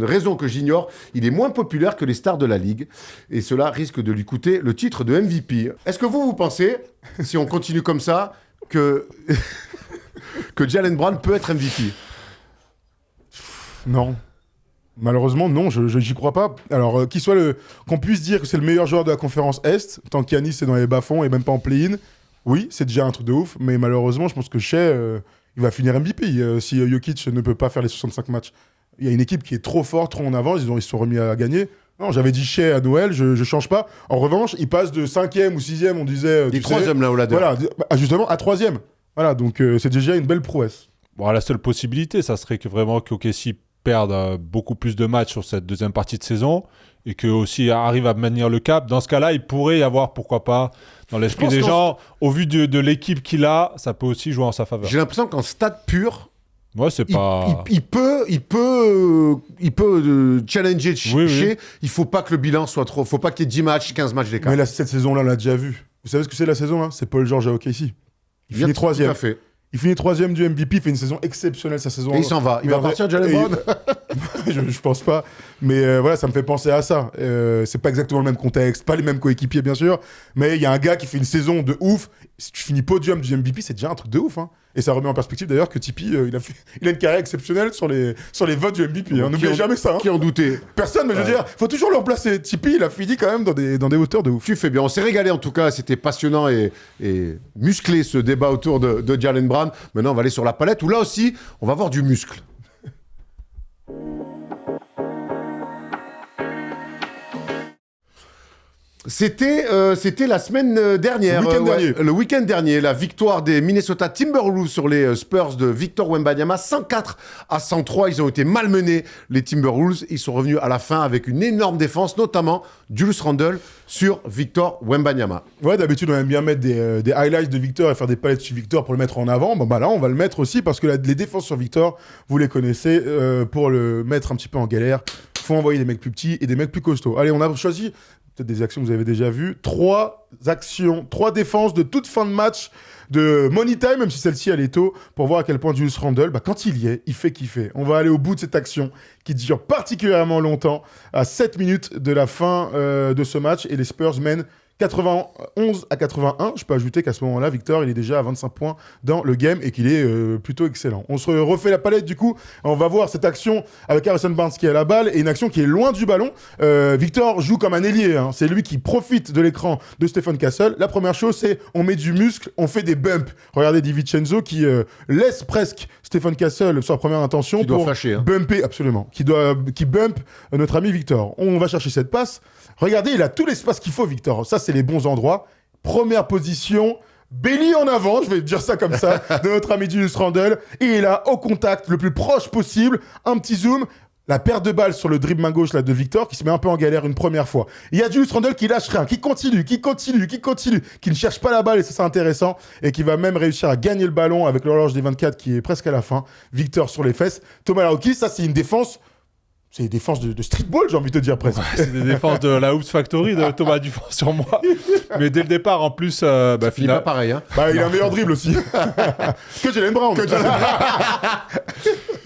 raison que j'ignore, il est moins populaire que les stars de la Ligue. Et cela risque de lui coûter le titre de MVP. Est-ce que vous pensez, si on continue comme ça, que Jalen Brown peut être MVP? Non. Malheureusement, non, j'y crois pas. Alors, qu'on puisse dire que c'est le meilleur joueur de la conférence Est, tant qu'Yanis est dans les bas-fonds et même pas en play-in, oui, c'est déjà un truc de ouf, mais malheureusement, je pense que Shea, il va finir MVP si Jokic ne peut pas faire les 65 matchs. Il y a une équipe qui est trop forte, trop en avance, ils se sont remis à gagner. Non, j'avais dit Shea à Noël, je change pas. En revanche, il passe de 5e ou 6e, on disait... Il est 3e là au ladder. Voilà, justement, à 3e. Voilà, donc c'est déjà une belle prouesse. Bon, la seule possibilité, ça serait que vraiment qu'OKC perde beaucoup plus de matchs sur cette deuxième partie de saison et que aussi arrive à maintenir le cap. Dans ce cas-là, il pourrait y avoir, pourquoi pas, dans l'esprit des gens, au vu de l'équipe qu'il a, ça peut aussi jouer en sa faveur. J'ai l'impression qu'en stade pur, Ouais, c'est pas... il peut challenger Shea. Oui. Il faut pas que le bilan soit trop... faut pas qu'il y ait 10 matchs, 15 matchs d'écart. Mais cette saison-là, on l'a déjà vu. Vous savez ce que c'est la saison, là? C'est Paul George à OKC. Il finit 3e. Tout à fait. Il finit 3e du MVP, il fait une saison exceptionnelle sa saison. Et il s'en va. Il va partir, Jalen Brown? je pense pas. Mais voilà, ça me fait penser à ça. C'est pas exactement le même contexte, pas les mêmes coéquipiers, bien sûr. Mais il y a un gars qui fait une saison de ouf. Si tu finis podium du MVP, c'est déjà un truc de ouf. Hein. Et ça remet en perspective d'ailleurs que Tipeee, il a une carrière exceptionnelle sur les votes du MVP. Hein. N'oubliez jamais ça. Hein. Qui en doutait? Personne, mais je veux dire, faut toujours le remplacer. Tipeee, il a fini quand même dans des hauteurs de ouf. Tu fais bien. On s'est régalé en tout cas. C'était passionnant et musclé ce débat autour de Jalen Brown. Maintenant, on va aller sur la palette où là aussi, on va voir du muscle. C'était la semaine dernière. Le week-end dernier, la victoire des Minnesota Timberwolves sur les Spurs de Victor Wembanyama, 104-103. Ils ont été malmenés, les Timberwolves. Ils sont revenus à la fin avec une énorme défense, notamment Julius Randle sur Victor Wembanyama. Ouais, d'habitude, on aime bien mettre des highlights de Victor et faire des palettes sur Victor pour le mettre en avant. Bon, bah là, on va le mettre aussi parce que les défenses sur Victor, vous les connaissez, pour le mettre un petit peu en galère, faut envoyer des mecs plus petits et des mecs plus costauds. Allez, on a choisi peut-être des actions que vous avez déjà vues. 3 défenses de toute fin de match de Money Time, même si celle-ci elle est tôt, pour voir à quel point Julius Randle, quand il y est, il fait kiffer. On va aller au bout de cette action qui dure particulièrement longtemps, à 7 minutes de la fin de ce match, et les Spurs mènent 91-81. Je peux ajouter qu'à ce moment-là, Victor, il est déjà à 25 points dans le game et qu'il est plutôt excellent. On se refait la palette du coup. On va voir cette action avec Harrison Barnes qui est à la balle et une action qui est loin du ballon. Victor joue comme un ailier. Hein. C'est lui qui profite de l'écran de Stephen Castle. La première chose, c'est on met du muscle, on fait des bumps. Regardez DiVincenzo qui laisse presque Stephen Castle sur la première intention Qui doit pour flasher, hein. bumper, absolument. Qui bump notre ami Victor. On va chercher cette passe. Regardez, il a tout l'espace qu'il faut, Victor. Ça, c'est les bons endroits. Première position, Belly en avant, je vais dire ça comme ça, de notre ami Julius Randle. Et il est là, au contact, le plus proche possible. Un petit zoom. La perte de balle sur le dribble main gauche là, de Victor qui se met un peu en galère une première fois. Il y a Julius Randle qui lâche rien, qui continue, qui ne cherche pas la balle et ça c'est intéressant et qui va même réussir à gagner le ballon avec l'horloge des 24 qui est presque à la fin. Victor sur les fesses. Thomas Laroki, ça c'est une défense. C'est des défenses de streetball, j'ai envie de te dire presque. Ouais, c'est des défenses de la Hoops Factory de Thomas Dufort sur moi. Mais dès le départ, en plus, Il n'est pas pareil. Hein. Bah, il a un meilleur dribble aussi. que Jalen Brown.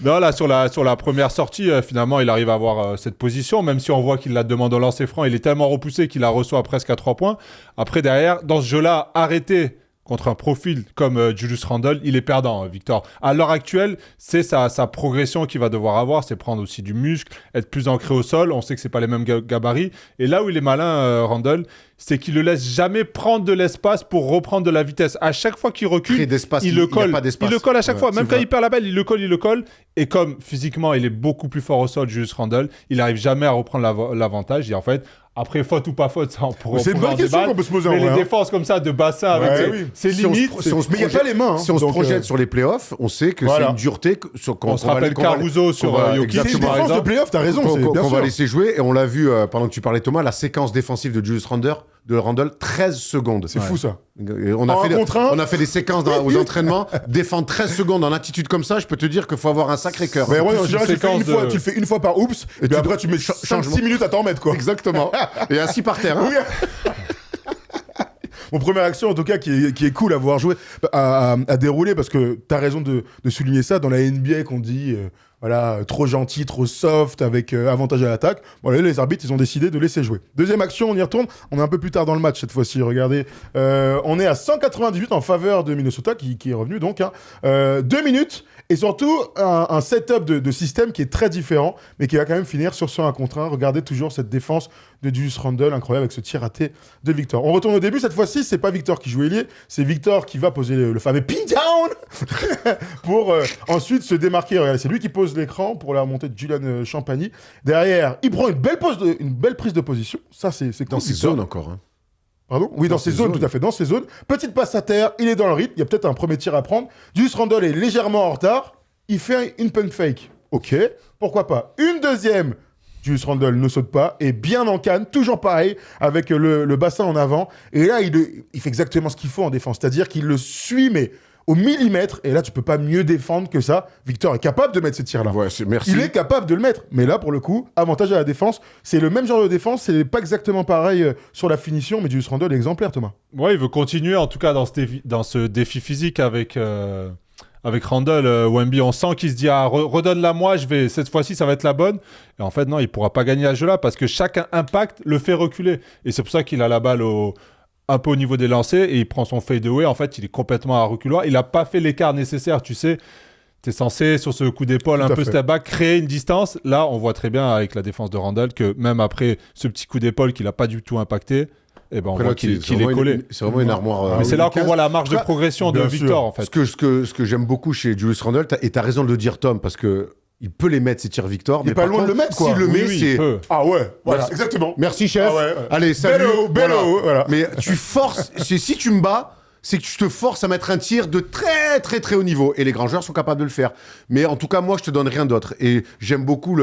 Non, là, sur la première sortie, finalement, il arrive à avoir cette position, même si on voit qu'il la demande au lancer franc. Il est tellement repoussé qu'il la reçoit presque à 3 points. Après, derrière, dans ce jeu-là, arrêté contre un profil comme Julius Randle, il est perdant, Victor. À l'heure actuelle, c'est sa progression qu'il va devoir avoir, c'est prendre aussi du muscle, être plus ancré au sol. On sait que c'est pas les mêmes gabarits. Et là où il est malin, Randle, c'est qu'il le laisse jamais prendre de l'espace pour reprendre de la vitesse. À chaque fois qu'il recule, il le colle. Il le colle à chaque fois. Même quand il perd la balle, il le colle. Et comme physiquement, il est beaucoup plus fort au sol, Julius Randle, il n'arrive jamais à reprendre l'avantage. Et en fait, après, faute ou pas faute, ça, on pourrait c'est une bonne question qu'on peut se poser en mais vrai. les défenses comme ça, de bassin, avec c'est limite. Mais il n'y a pas les mains. Si on se projette sur les playoffs, on sait que c'est une dureté. On se rappelle Caruso sur Jokic. C'est une défense de playoffs, t'as raison. Qu'on va laisser jouer. Et on l'a vu pendant que tu parlais, Thomas, la séquence défensive de Julius Randle, 13 secondes. C'est fou ça. On a fait des séquences aux entraînements. Défendre 13 secondes en attitude comme ça, je peux te dire qu'il faut avoir un sacré cœur. Mais ouais, en général, tu le fais une fois par oups, et puis après tu mets 5-6 minutes à t'en remettre quoi. Exactement. Et assis par terre. Hein. Mon première action, en tout cas, qui est cool à voir jouer, à dérouler, parce que t'as raison de souligner ça. Dans la NBA, qu'on dit, trop gentil, trop soft, avec avantage à l'attaque. Bon, là, les arbitres, ils ont décidé de laisser jouer. Deuxième action, on y retourne. On est un peu plus tard dans le match, cette fois-ci. Regardez, on est à 198 en faveur de Minnesota, qui est revenu, donc. 2 minutes, et surtout, un setup de système qui est très différent, mais qui va quand même finir sur 1 contre 1. Regardez toujours cette défense de Julius Randle, incroyable, avec ce tir raté de Victor. On retourne au début, cette fois-ci, c'est pas Victor qui joue ailier, c'est Victor qui va poser le fameux pin down pour ensuite se démarquer. Regardez, c'est lui qui pose l'écran pour la remontée de Julian Champagny. Derrière, il prend une belle prise de position. Ça, c'est dans ses zones encore. Hein. Pardon ? Oui, dans ses zones, tout à fait, dans ses zones. Petite passe à terre, il est dans le rythme, il y a peut-être un premier tir à prendre. Julius Randle est légèrement en retard, il fait une pump fake. Ok, pourquoi pas. Une deuxième, Julius Randle ne saute pas, et bien en canne, toujours pareil, avec le bassin en avant. Et là, il fait exactement ce qu'il faut en défense, c'est-à-dire qu'il le suit, mais au millimètre, et là, tu peux pas mieux défendre que ça. Victor est capable de mettre ce tir-là. Ouais, merci. Il est capable de le mettre. Mais là, pour le coup, avantage à la défense. C'est le même genre de défense, c'est pas exactement pareil sur la finition, mais Julius Randle est exemplaire, Thomas. Ouais, il veut continuer, en tout cas, dans ce défi physique avec Randle. Wemby, on sent qu'il se dit redonne-la moi, cette fois-ci, ça va être la bonne. Et en fait, non, il pourra pas gagner à ce jeu-là parce que chaque impact le fait reculer. Et c'est pour ça qu'il a la balle un peu au niveau des lancers et il prend son fadeaway. En fait, il est complètement à reculoir. Il n'a pas fait l'écart nécessaire, tu sais. Tu es censé, sur ce coup d'épaule, un peu step back, créer une distance. Là, on voit très bien avec la défense de Randle que même après ce petit coup d'épaule qui n'a pas du tout impacté, on voit qu'il est collé. C'est vraiment une armoire. Mais c'est là qu'on voit la marge de progression de Victor, en fait. Ce que j'aime beaucoup chez Julius Randle, et tu as raison de le dire, Tom, parce que il peut les mettre, ces tirs Victor. Il est pas loin de le mettre, quoi. S'il le met, c'est... Ah ouais, voilà, exactement. Merci, chef. Ah ouais. Allez, salut. Bello, voilà. Mais tu forces... si tu me bats, c'est que tu te forces à mettre un tir de très, très, très haut niveau. Et les grands joueurs sont capables de le faire. Mais en tout cas, moi, je te donne rien d'autre. Et j'aime beaucoup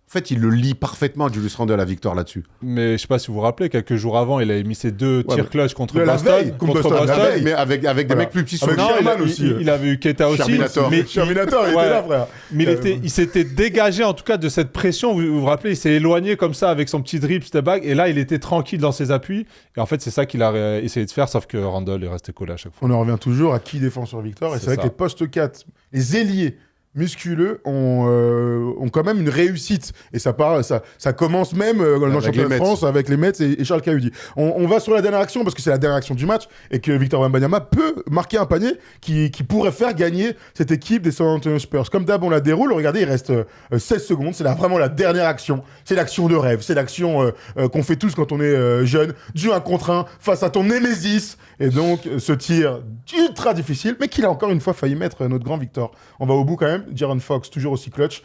En fait, il le lit parfaitement, Julius Randle, à Victor, là-dessus. Mais je sais pas si vous vous rappelez, quelques jours avant, il avait mis ses 2 tirs clutch contre Boston. Mais avec des mecs plus petits sur le Sherman aussi. Il avait eu Keita aussi. Sherminator, il était là, frère. Mais il s'était dégagé, en tout cas, de cette pression. Vous vous rappelez, il s'est éloigné comme ça avec son petit dribble, step back. Et là, il était tranquille dans ses appuis. Et en fait, c'est ça qu'il a essayé de faire, sauf que Randle est resté collé à chaque fois. On en revient toujours à qui défend sur Victor. Et c'est vrai que les postes 4, les ailiers musculeux ont quand même une réussite. Et ça commence même dans le championnat de France avec les Mets et Charles Cahudi. On va sur la dernière action parce que c'est la dernière action du match et que Victor Wembanyama peut marquer un panier qui pourrait faire gagner cette équipe des San Antonio Spurs. Comme d'hab, on la déroule. Regardez, il reste 16 secondes. C'est vraiment la dernière action. C'est l'action de rêve. C'est l'action qu'on fait tous quand on est jeune. Du 1 contre 1 face à ton némésis. Et donc, ce tir ultra difficile, mais qu'il a encore une fois failli mettre notre grand Victor. On va au bout quand même. Jaren Fox, toujours aussi clutch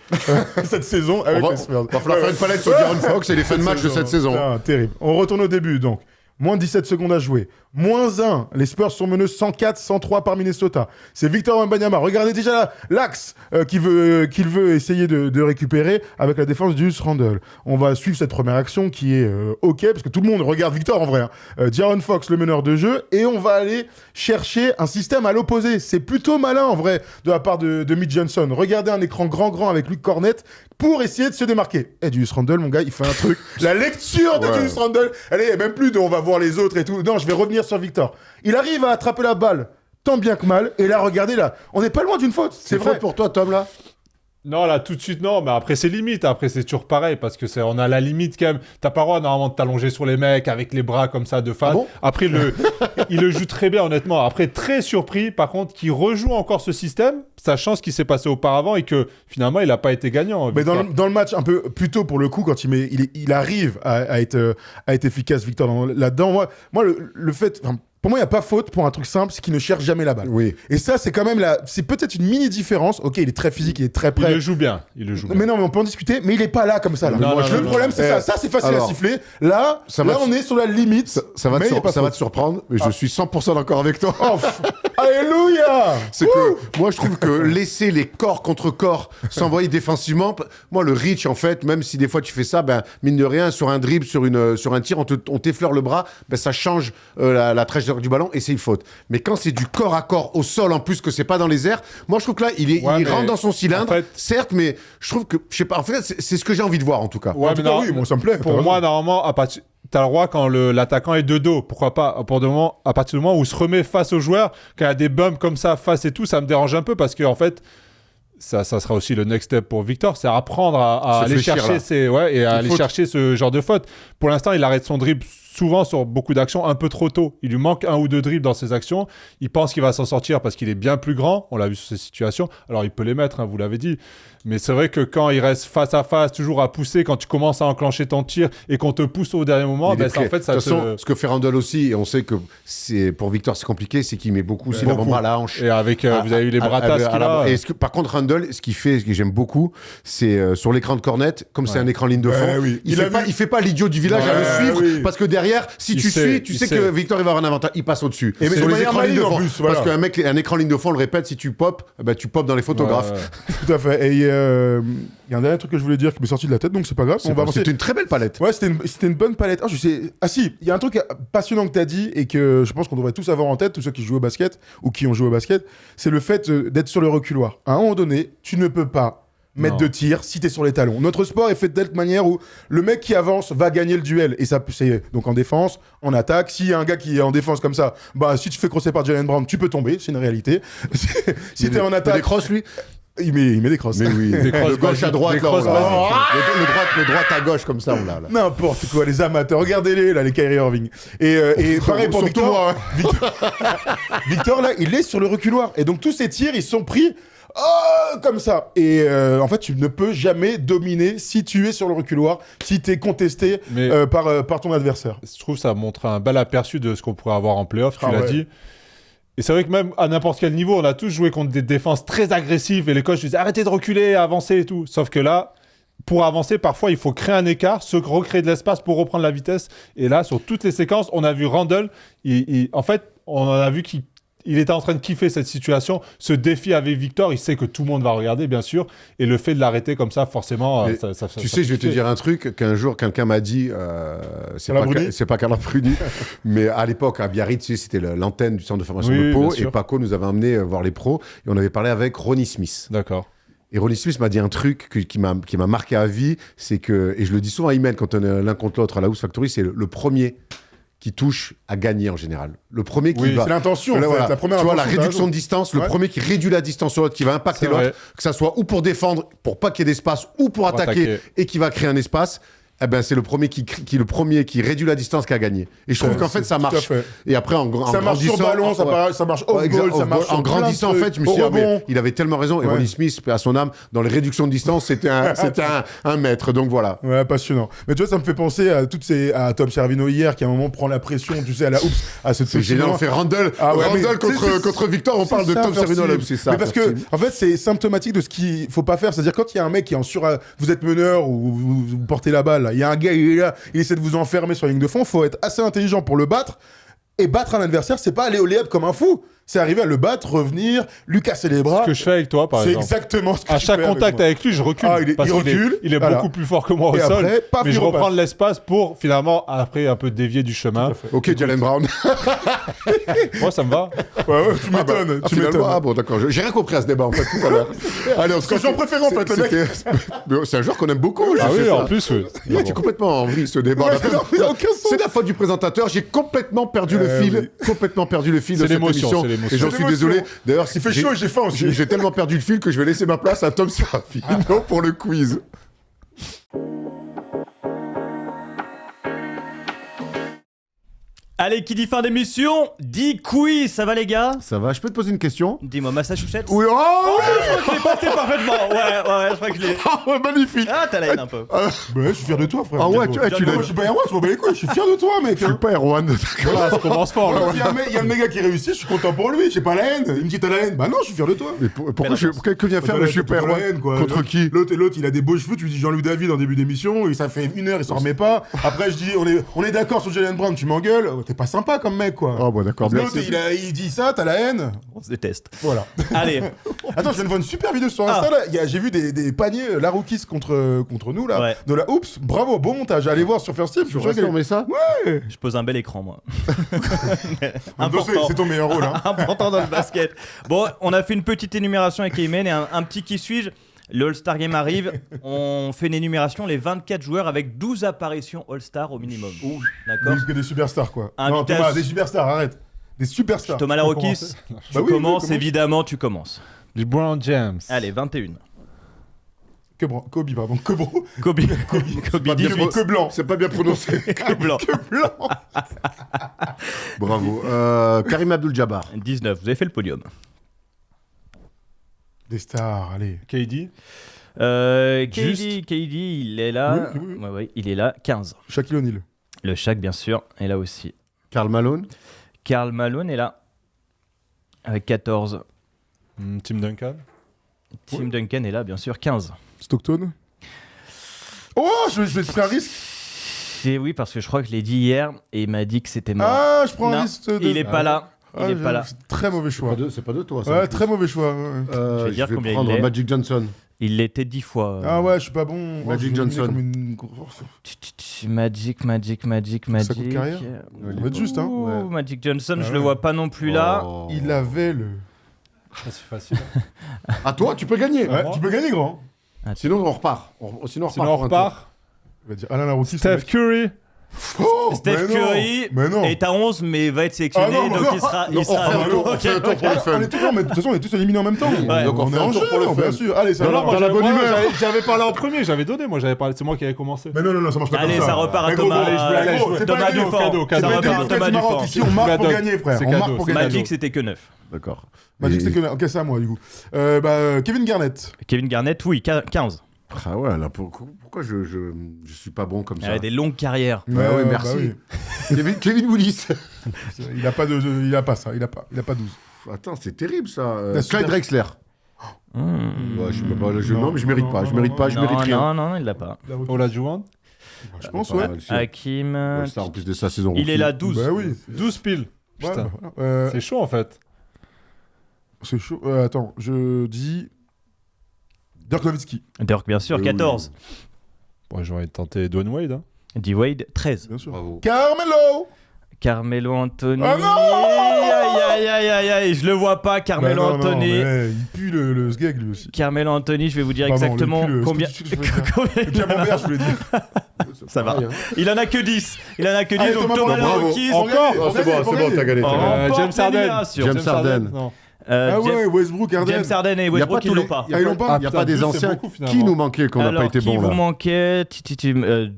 cette saison avec les Spurs. Il va falloir faire une palette sur Jaren Fox et les fins de match de cette saison. Terrible. On retourne au début, donc. Moins de 17 secondes à jouer. -1. Les Spurs sont menés 104-103 par Minnesota. C'est Victor Wembanyama. Regardez déjà là, l'axe qu'il veut essayer de récupérer avec la défense du Randle. On va suivre cette première action qui est OK, parce que tout le monde regarde Victor en vrai. De'Aaron Fox, le meneur de jeu, et on va aller chercher un système à l'opposé. C'est plutôt malin en vrai de la part de Mitch Johnson. Regardez un écran grand avec Luke Cornette pour essayer de se démarquer. Et Julius Randle, mon gars, il fait un truc. La lecture de Julius Randle, elle est même plus de on va voir les autres et tout. Non, je vais revenir sur Victor. Il arrive à attraper la balle tant bien que mal. Et là, regardez là, on n'est pas loin d'une faute. C'est vrai. faute pour toi, Tom, là? Non, là, tout de suite, non. Mais après, c'est limite. Après, c'est toujours pareil parce que on a la limite quand même. T'as pas le droit, normalement, de t'allonger sur les mecs avec les bras comme ça de face. Ah bon Après, il le joue très bien, honnêtement. Après, très surpris, par contre, qu'il rejoue encore ce système, sachant ce qui s'est passé auparavant et que finalement, il n'a pas été gagnant. Mais dans le match, un peu plus tôt pour le coup, quand il arrive à être efficace, Victor, là-dedans. Moi, le fait. Enfin, pour moi, il n'y a pas faute pour un truc simple, c'est qu'il ne cherche jamais la balle. Oui. Et ça, c'est quand même c'est peut-être une mini différence. Ok, il est très physique, il est très prêt. Il le joue bien. Mais non, mais on peut en discuter, mais il n'est pas là comme ça. Là. Le problème, c'est ça. Ça, c'est facile à siffler. Là, on est sur la limite. Ça va te surprendre, mais je suis 100% d'accord avec toi. Alléluia. C'est que moi, je trouve que laisser les corps contre corps s'envoyer défensivement, moi, le reach, en fait, même si des fois tu fais ça, ben, mine de rien, sur un dribble, sur un tir, on t'effleure le bras, ben, ça change la trajectoire du ballon et c'est une faute. Mais quand c'est du corps à corps au sol en plus que c'est pas dans les airs, moi je trouve que là il rentre dans son cylindre, en fait, certes, mais je trouve que je sais pas. En fait, c'est ce que j'ai envie de voir en tout cas. Ouais, mais oui, moi ça me plaît. Pour moi, normalement, t'as le droit quand l'attaquant est de dos. Pourquoi pas à partir du moment où il se remet face au joueur, quand il y a des bumps comme ça face et tout, ça me dérange un peu parce que en fait. Ça sera aussi le next step pour Victor, c'est apprendre à aller chercher chercher ce genre de faute. Pour l'instant, il arrête son dribble souvent sur beaucoup d'actions un peu trop tôt. Il lui manque 1 ou 2 dribbles dans ses actions. Il pense qu'il va s'en sortir parce qu'il est bien plus grand. On l'a vu sur ces situations. Alors, il peut les mettre, hein, vous l'avez dit. Mais c'est vrai que quand il reste face à face, toujours à pousser, quand tu commences à enclencher ton tir et qu'on te pousse au dernier moment, ben, en fait, ça de toute façon, ce que fait Randle aussi, et on sait que pour Victor, c'est compliqué, c'est qu'il met beaucoup ses avant-bras à la hanche. Et avec, vous avez eu les bras tasses qu'il a. Et par contre, Randle, ce qu'il fait, ce que j'aime beaucoup, c'est sur l'écran de Cornette, comme c'est un écran ligne de fond, il fait pas l'idiot du village à le suivre, parce que derrière, si tu suis, tu sais que Victor il va avoir un avantage, il passe au-dessus. Et sur les écrans ligne de fond, voilà. parce qu'un écran ligne de fond, on le répète, si tu popes, ben, tu popes dans les photographes. Tout à fait. Et il y a un dernier truc que je voulais dire qui m'est sorti de la tête, donc c'est pas grave. C'était une très belle palette. Ouais, c'était une bonne palette. Si, il y a un truc passionnant que tu as dit et que je pense qu'on devrait tous avoir en tête, tous ceux qui jouent au basket ou qui ont joué au basket, c'est le fait d'être sur le reculoir. À un moment donné, tu ne peux pas mettre de tir si t'es sur les talons. Notre sport est fait de telle manière où le mec qui avance va gagner le duel. Et ça, c'est donc en défense, en attaque. S'il y a un gars qui est en défense comme ça, bah si tu te fais crosser par Jaylen Brown, tu peux tomber, c'est une réalité. Si t'es en attaque... Il crosses, lui. Il met des crosses. Mais oui, de gauche à droite, là, le droite à gauche comme ça, on l'a là. N'importe quoi, les amateurs, regardez-les là, les Kyrie Irving. Et pareil pour Victor. Victor là, il est sur le reculoir et donc tous ces tirs, ils sont pris comme ça. Et en fait, tu ne peux jamais dominer si tu es sur le reculoir, si tu es contesté par ton adversaire. Je trouve que ça montre un bel aperçu de ce qu'on pourrait avoir en play-off, tu l'as dit. Et c'est vrai que même à n'importe quel niveau, on a tous joué contre des défenses très agressives et les coachs disaient arrêtez de reculer, avancez et tout. Sauf que là, pour avancer, parfois, il faut créer un écart, se recréer de l'espace pour reprendre la vitesse. Et là, sur toutes les séquences, on a vu Randle, en fait, on a vu qu'il était en train de kiffer cette situation, ce défi avec Victor, il sait que tout le monde va regarder, bien sûr, et le fait de l'arrêter comme ça, forcément, ça tu sais, je vais te dire un truc qu'un jour, quelqu'un m'a dit, c'est pas Carla Bruni, mais à l'époque, à Biarritz, tu sais, c'était l'antenne du centre de formation de Pau, et Paco nous avait emmené voir les pros, et on avait parlé avec Ronnie Smith. D'accord. Et Ronnie Smith m'a dit un truc qui m'a marqué à vie, c'est que, et je le dis souvent à Imen quand on est l'un contre l'autre à la House Factory, c'est le premier qui touche à gagner en général. Le premier qui va... c'est l'intention, en fait. Voilà. La première tu vois, la intention, réduction de distance, le premier qui réduit la distance sur l'autre, qui va impacter l'autre, que ça soit ou pour défendre, pour pas qu'il y ait d'espace, ou pour attaquer, et qui va créer un espace, eh ben, c'est le premier qui réduit la distance qui a gagné. Et je trouve qu'en fait, ça marche. Et après, en grandissant... Ça marche sur ballon, ça marche off-ball, ça marche en grandissant, en fait, je me suis dit, il avait tellement raison. Et Ronnie Smith, à son âme, dans les réductions de distance, c'était un maître. Donc voilà. Ouais, passionnant. Mais tu vois, ça me fait penser à Tom Servino hier, qui à un moment prend la pression, tu sais, à la hoops, à ce C'est génial, on fait Randle contre Victor, on parle de Tom Servino à la hoops, c'est ça. Mais parce que, en fait, c'est symptomatique de ce qu'il faut pas faire. C'est-à-dire, quand il y a un mec qui est vous êtes meneur ou vous portez la balle, il y a un gars, il est là, il essaie de vous enfermer sur la ligne de fond, il faut être assez intelligent pour le battre Et battre un adversaire, c'est pas aller au lay-up comme un fou. C'est arriver à le battre, revenir, lui casser les bras. Ce que je fais avec toi, par C'est exemple. exactement ce que À tu chaque fais contact moi. avec lui, je recule. Ah, il parce qu'il recule, Il est voilà. beaucoup plus fort que moi au Et sol. après, paf, Mais il je repasse. reprends de l'espace pour finalement, après, un peu dévier du chemin. Ok, Jalen Brown. Moi, ça me va. Ouais, tu m'étonnes. Tu Finalement, m'étonnes. ah bon, d'accord. J'ai rien compris à ce débat, en fait, tout à l'heure. Allez, on se C'est son préféré, en fait, le mec. Mais c'est un joueur qu'on aime beaucoup. Ah je oui, sais en ça. plus, oui. Il était complètement en vrille, ce débat. Ouais, non, mais aucun sens. C'est la faute du présentateur. J'ai complètement perdu le fil. Complètement perdu le fil de C'est cette l'émotion, émission. c'est l'émotion. Et j'en C'est suis l'émotion. désolé. D'ailleurs, Il fait chaud et j'ai faim aussi. J'ai tellement perdu le fil que je vais laisser ma place à Tom Serafino pour le quiz. Allez, qui dit fin d'émission, dit quiz, ça va les gars? Ça va, je peux te poser une question? Dis-moi, Massachusetts? Oui, oh, Je l'ai passé parfaitement. Ouais, je crois que je l'ai. oh, magnifique. Ah, t'as la haine un peu. Bah, je suis fier de toi, frère. Ah ouais, Moi, tu l'as. je suis pas Erwan, je m'en bats les couilles. Je suis fier de toi, mec. Je suis pas Erwan. Voilà, ça commence fort, là. Il y a un méga qui réussit, je suis content pour lui. J'ai pas la haine. Il me dit t'as la haine. Bah non, je suis fier de toi. Mais pourquoi que vient faire le super T'as la Erwan? haine, quoi. Contre qui? L'autre, il a des beaux cheveux. Tu lui dis Jean-Louis David en début d'émission. Et ça fait 1 heure, il s'en remet pas. Après, je dis on est d'accord sur Jalen Brown. Tu m'engueules. T'es pas sympa comme mec, quoi. Oh, bon, d'accord, L'autre, merci. il dit ça, t'as la haine. On se déteste. Voilà. Allez, Attends, je viens de voir une super vidéo sur Insta. Là. J'ai vu des paniers la Rookies contre nous, là. Ouais. De la Oops. Bravo, beau montage. Allez voir sur First Team. Tu restes, on met ça? je pose un bel écran, moi. C'est ton meilleur rôle, hein. Important dans le basket. Bon, on a fait une petite énumération avec Ayman et un petit qui suis-je. Le All-Star Game arrive. On fait une énumération, les 24 joueurs avec 12 apparitions All-Star au minimum. D'accord? Que des superstars, quoi. Non, Invitation. Thomas, des superstars, arrête. Des superstars. Thomas Larokis, Bah tu oui, commences, oui, évidemment, tu commences. LeBron James. Allez, 21. Kobe, pardon. Kobe Pas bien 18. pro- Que blanc. C'est pas bien prononcé. Que blanc. Bravo. Karim Abdul-Jabbar. 19, vous avez fait le podium. Des stars, allez. KD. KD, il est là. Oui. Ouais, il est là. 15. Shaquille O'Neal. Le Shaq, bien sûr, est là aussi. Karl Malone. Karl Malone est là. Avec 14. Tim Duncan. Tim Duncan est là, bien sûr, 15. Stockton. Oh, je vais te faire un risque. Et oui, parce que je crois que je l'ai dit hier et il m'a dit que c'était mort. Ah, je prends Non, un risque. il est pas là. Il est pas là. Très mauvais choix. C'est pas de toi, ça. Ouais, très mauvais choix. Ouais. Je vais dire je vais combien il prendre est. Magic Johnson. Il l'était 10 fois. Ah ouais, je suis pas bon. Magic Je vais Johnson. comme une- Magic. Ça coûte carrière. On va être juste, hein. Ouh, Ouais. Magic Johnson, Ah je ouais. le vois pas non plus là. Oh. Il avait le. Ça, c'est facile. À toi, tu peux gagner. Ouais, tu peux gagner, grand. Sinon, on repart. Sinon, Sinon, on pour un repart. Il va dire Alain Larocchi. Steph Curry. Oh, Steph mais non, Curry Mais non. est à 11 mais va être sélectionné, Ah non, mais donc non. il sera... tour. Non, il sera on refait un tour, on Ok, fait un tour pour le ok. fun. On est tous, non, mais de toute façon, on est tous éliminés en même temps. Ouais. Donc, on on fait est un en tour jeu, pour le fun. bien sûr. Allez, ça Non, va. non, moi, dans la bonne humeur. j'avais parlé en premier, j'avais donné, moi j'avais parlé, c'est moi qui avais commencé. Mais non, ça marche pas Allez, comme ça. ça repart à Mais gros, Thomas. allez, Allez, gros, c'est pas Thomas gagné. Dufort. cadeau, Ça cadeau. repart à Thomas C'est marrant Dufort. qu'ici, on marque pour Cadeau. gagner, frère. C'est On marque cadeau, pour c'est gagner. Magic, c'était que 9. D'accord. Magic, Et- c'est que. Ok, c'est à moi, du coup. Kevin Garnett. Kevin Garnett, oui, 15. Ah ouais, là, pourquoi je suis pas bon comme Il ça? a des longues carrières. Ouais, merci. Kevin Willis. Il a pas ça. Il a pas 12. Attends, c'est terrible ça. La super- Clyde Drexler. Hmm. Ouais, je peux pas, Non, non, mais je mérite pas, je mérite pas, je mérite rien. Non, il l'a pas. Olajuwon. Je pense, Pas ouais. mal, si. Hakim, Ouais, ça, en plus de sa saison. il est là 12. Bah oui. 12 piles. Ouais, Putain. bah voilà. C'est chaud en fait. C'est chaud. Attends, je dis. Dirk Nowitzki, Dirk, bien sûr, Oui. 14. Bon, j'aurais tenté Dwayne Wade. Hein. D-Wade, 13. bien sûr. Bravo. Carmelo. Carmelo Anthony. Ah non Aïe, je le vois pas, Carmelo Bah non, non, Anthony. mais il pue le sgeg lui aussi. Carmelo Anthony, je vais vous dire Pardon, exactement le combien. ce que tu veux dire. combien Le camembert, je voulais dire. Ça va. Pareil, hein. Il en a que 10. Allez, Donc Thomas, Thomas bravo. Larokis Encore Oh, c'est bon, t'as gagné. remporte James Harden. l'élimination. James Harden. Non. Ah ouais, Westbrook, Harden. James Harden et Il y a Westbrook, pas ils tous l'ont les- pas. Il y a Ah, ils l'ont pas- pas. il y a Putain, pas des 12, c'est anciens beaucoup, finalement. qui nous manquaient qu'on n'a Alors, pas été qui bon vous là. manquait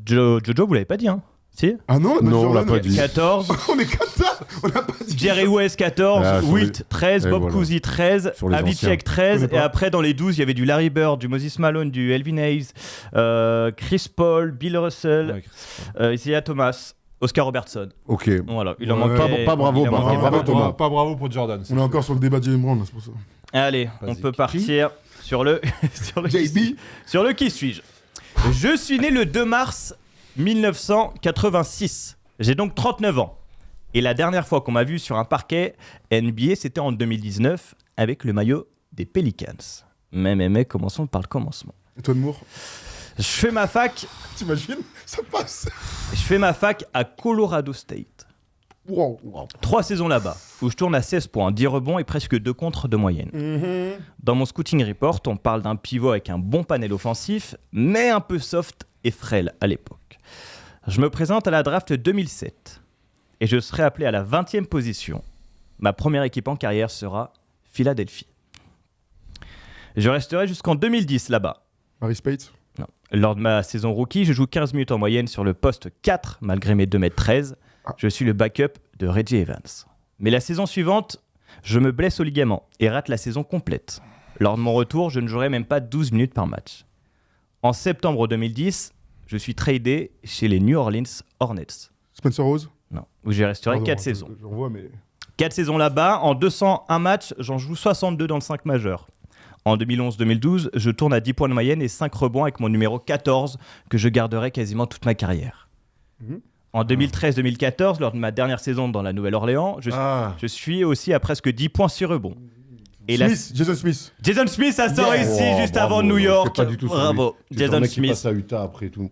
Jojo, vous l'avez pas dit, hein? Si? Ah non, Non, on l'a pas dit. 14. On est 14. On n'a pas dit. Jerry West, 14. Ah, sur Wilt, les- 13. Et Bob voilà. Cousy, 13. Sur les anciens. Havlicek, 13. Je connais Et pas. après, dans les 12, il y avait du Larry Bird, du Moses Malone, du Elvin Hayes, Chris Paul, Bill Russell, Ouais, Chris. Isaiah Thomas, Oscar Robertson. Ok. Voilà, il en Ouais. manquait. Pas bravo, il en bravo, manquait bravo, beaucoup. Thomas. Pas bravo pour Jordan. On est encore sur le débat de Jalen Brown, là, c'est pour ça. Allez, on Vas-y. peut partir sur le JB. sur le qui suis-je. Je suis né le 2 mars 1986. J'ai donc 39 ans. Et la dernière fois qu'on m'a vu sur un parquet NBA, c'était en 2019 avec le maillot des Pelicans. Mais commençons par le commencement. Et toi de Moore, Je fais ma fac t'imagines? Ça passe. à Colorado State. Wow. 3 saisons là-bas, où je tourne à 16 points, 10 rebonds et presque 2 contres de moyenne. Dans mon scouting report, on parle d'un pivot avec un bon panel offensif, mais un peu soft et frêle à l'époque. Je me présente à la draft 2007 et je serai appelé à la 20e position. Ma première équipe en carrière sera Philadelphie. Je resterai jusqu'en 2010 là-bas. Marie Spate. Non. Lors de ma saison rookie, je joue 15 minutes en moyenne sur le poste 4, malgré mes 2m13. Je suis le backup de Reggie Evans. Mais la saison suivante, je me blesse au ligament et rate la saison complète. Lors de mon retour, je ne jouerai même pas 12 minutes par match. En septembre 2010, je suis tradé chez les New Orleans Hornets. Spencer Rose. Non, où j'y resterai Pardon, 4 saisons. J'en vois, mais. 4 saisons là-bas, en 201 matchs, j'en joue 62 dans le 5 majeur. En 2011-2012, je tourne à 10 points de moyenne et 5 rebonds avec mon numéro 14 que je garderai quasiment toute ma carrière. En 2013-2014, lors de ma dernière saison dans la Nouvelle-Orléans, je suis aussi à presque 10 points sur rebond. Et Jason Smith. Jason Smith, ça sort ici Oh, juste bravo, avant New c'est York. pas du tout sur lui. Bravo, C'est un Jason mec qui Smith. passe à Utah après tout.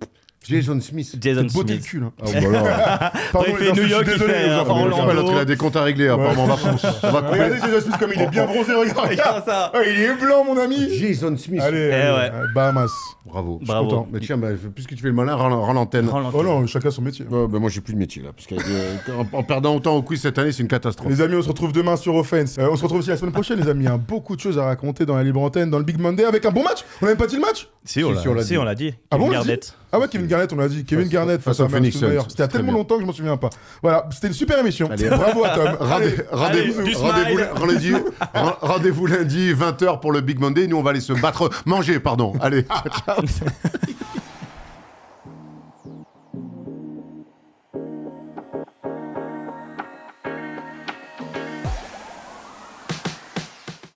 Jason Smith. Jason Beauté le Smith. cul, là. Ah, voilà. Pardon, il fait les enfants, New je suis York, il désolé, fait, les enfants, enfin, mais Orlando. L'autre, il a des comptes à régler. Apparemment, on va couper. Regardez Jason Smith comme il est bien bronzé, regarde. Regarde ça. Ah, il est blanc, mon ami. Jason Smith. Allez, ouais. Bahamas. Bravo. Je suis Bravo. content. Mais tiens, puisque tu fais le malin, rends l'antenne. Oh non, chacun son métier. Moi, j'ai plus de métier là. Parce en perdant autant au quiz cette année, c'est une catastrophe. Les amis, on se retrouve demain sur Offense. On se retrouve aussi la semaine prochaine, les amis. Il y a beaucoup de choses à raconter dans la libre antenne, dans le Big Monday, avec un bon match. On n'a même pas dit le match. Si, on l'a dit. Ah bon, on Kevin l'a dit Garnett. Ah ouais, Kevin Garnett, on l'a dit. Kevin Garnett face aux Phoenix Suns. C'était il y a Très tellement bien. longtemps que je m'en souviens pas. Voilà, c'était une super émission. Allez. Bravo à Tom. Rendez-vous lundi, 20h pour le Big Monday. Nous, on va aller se battre. Manger, pardon. Allez, ciao.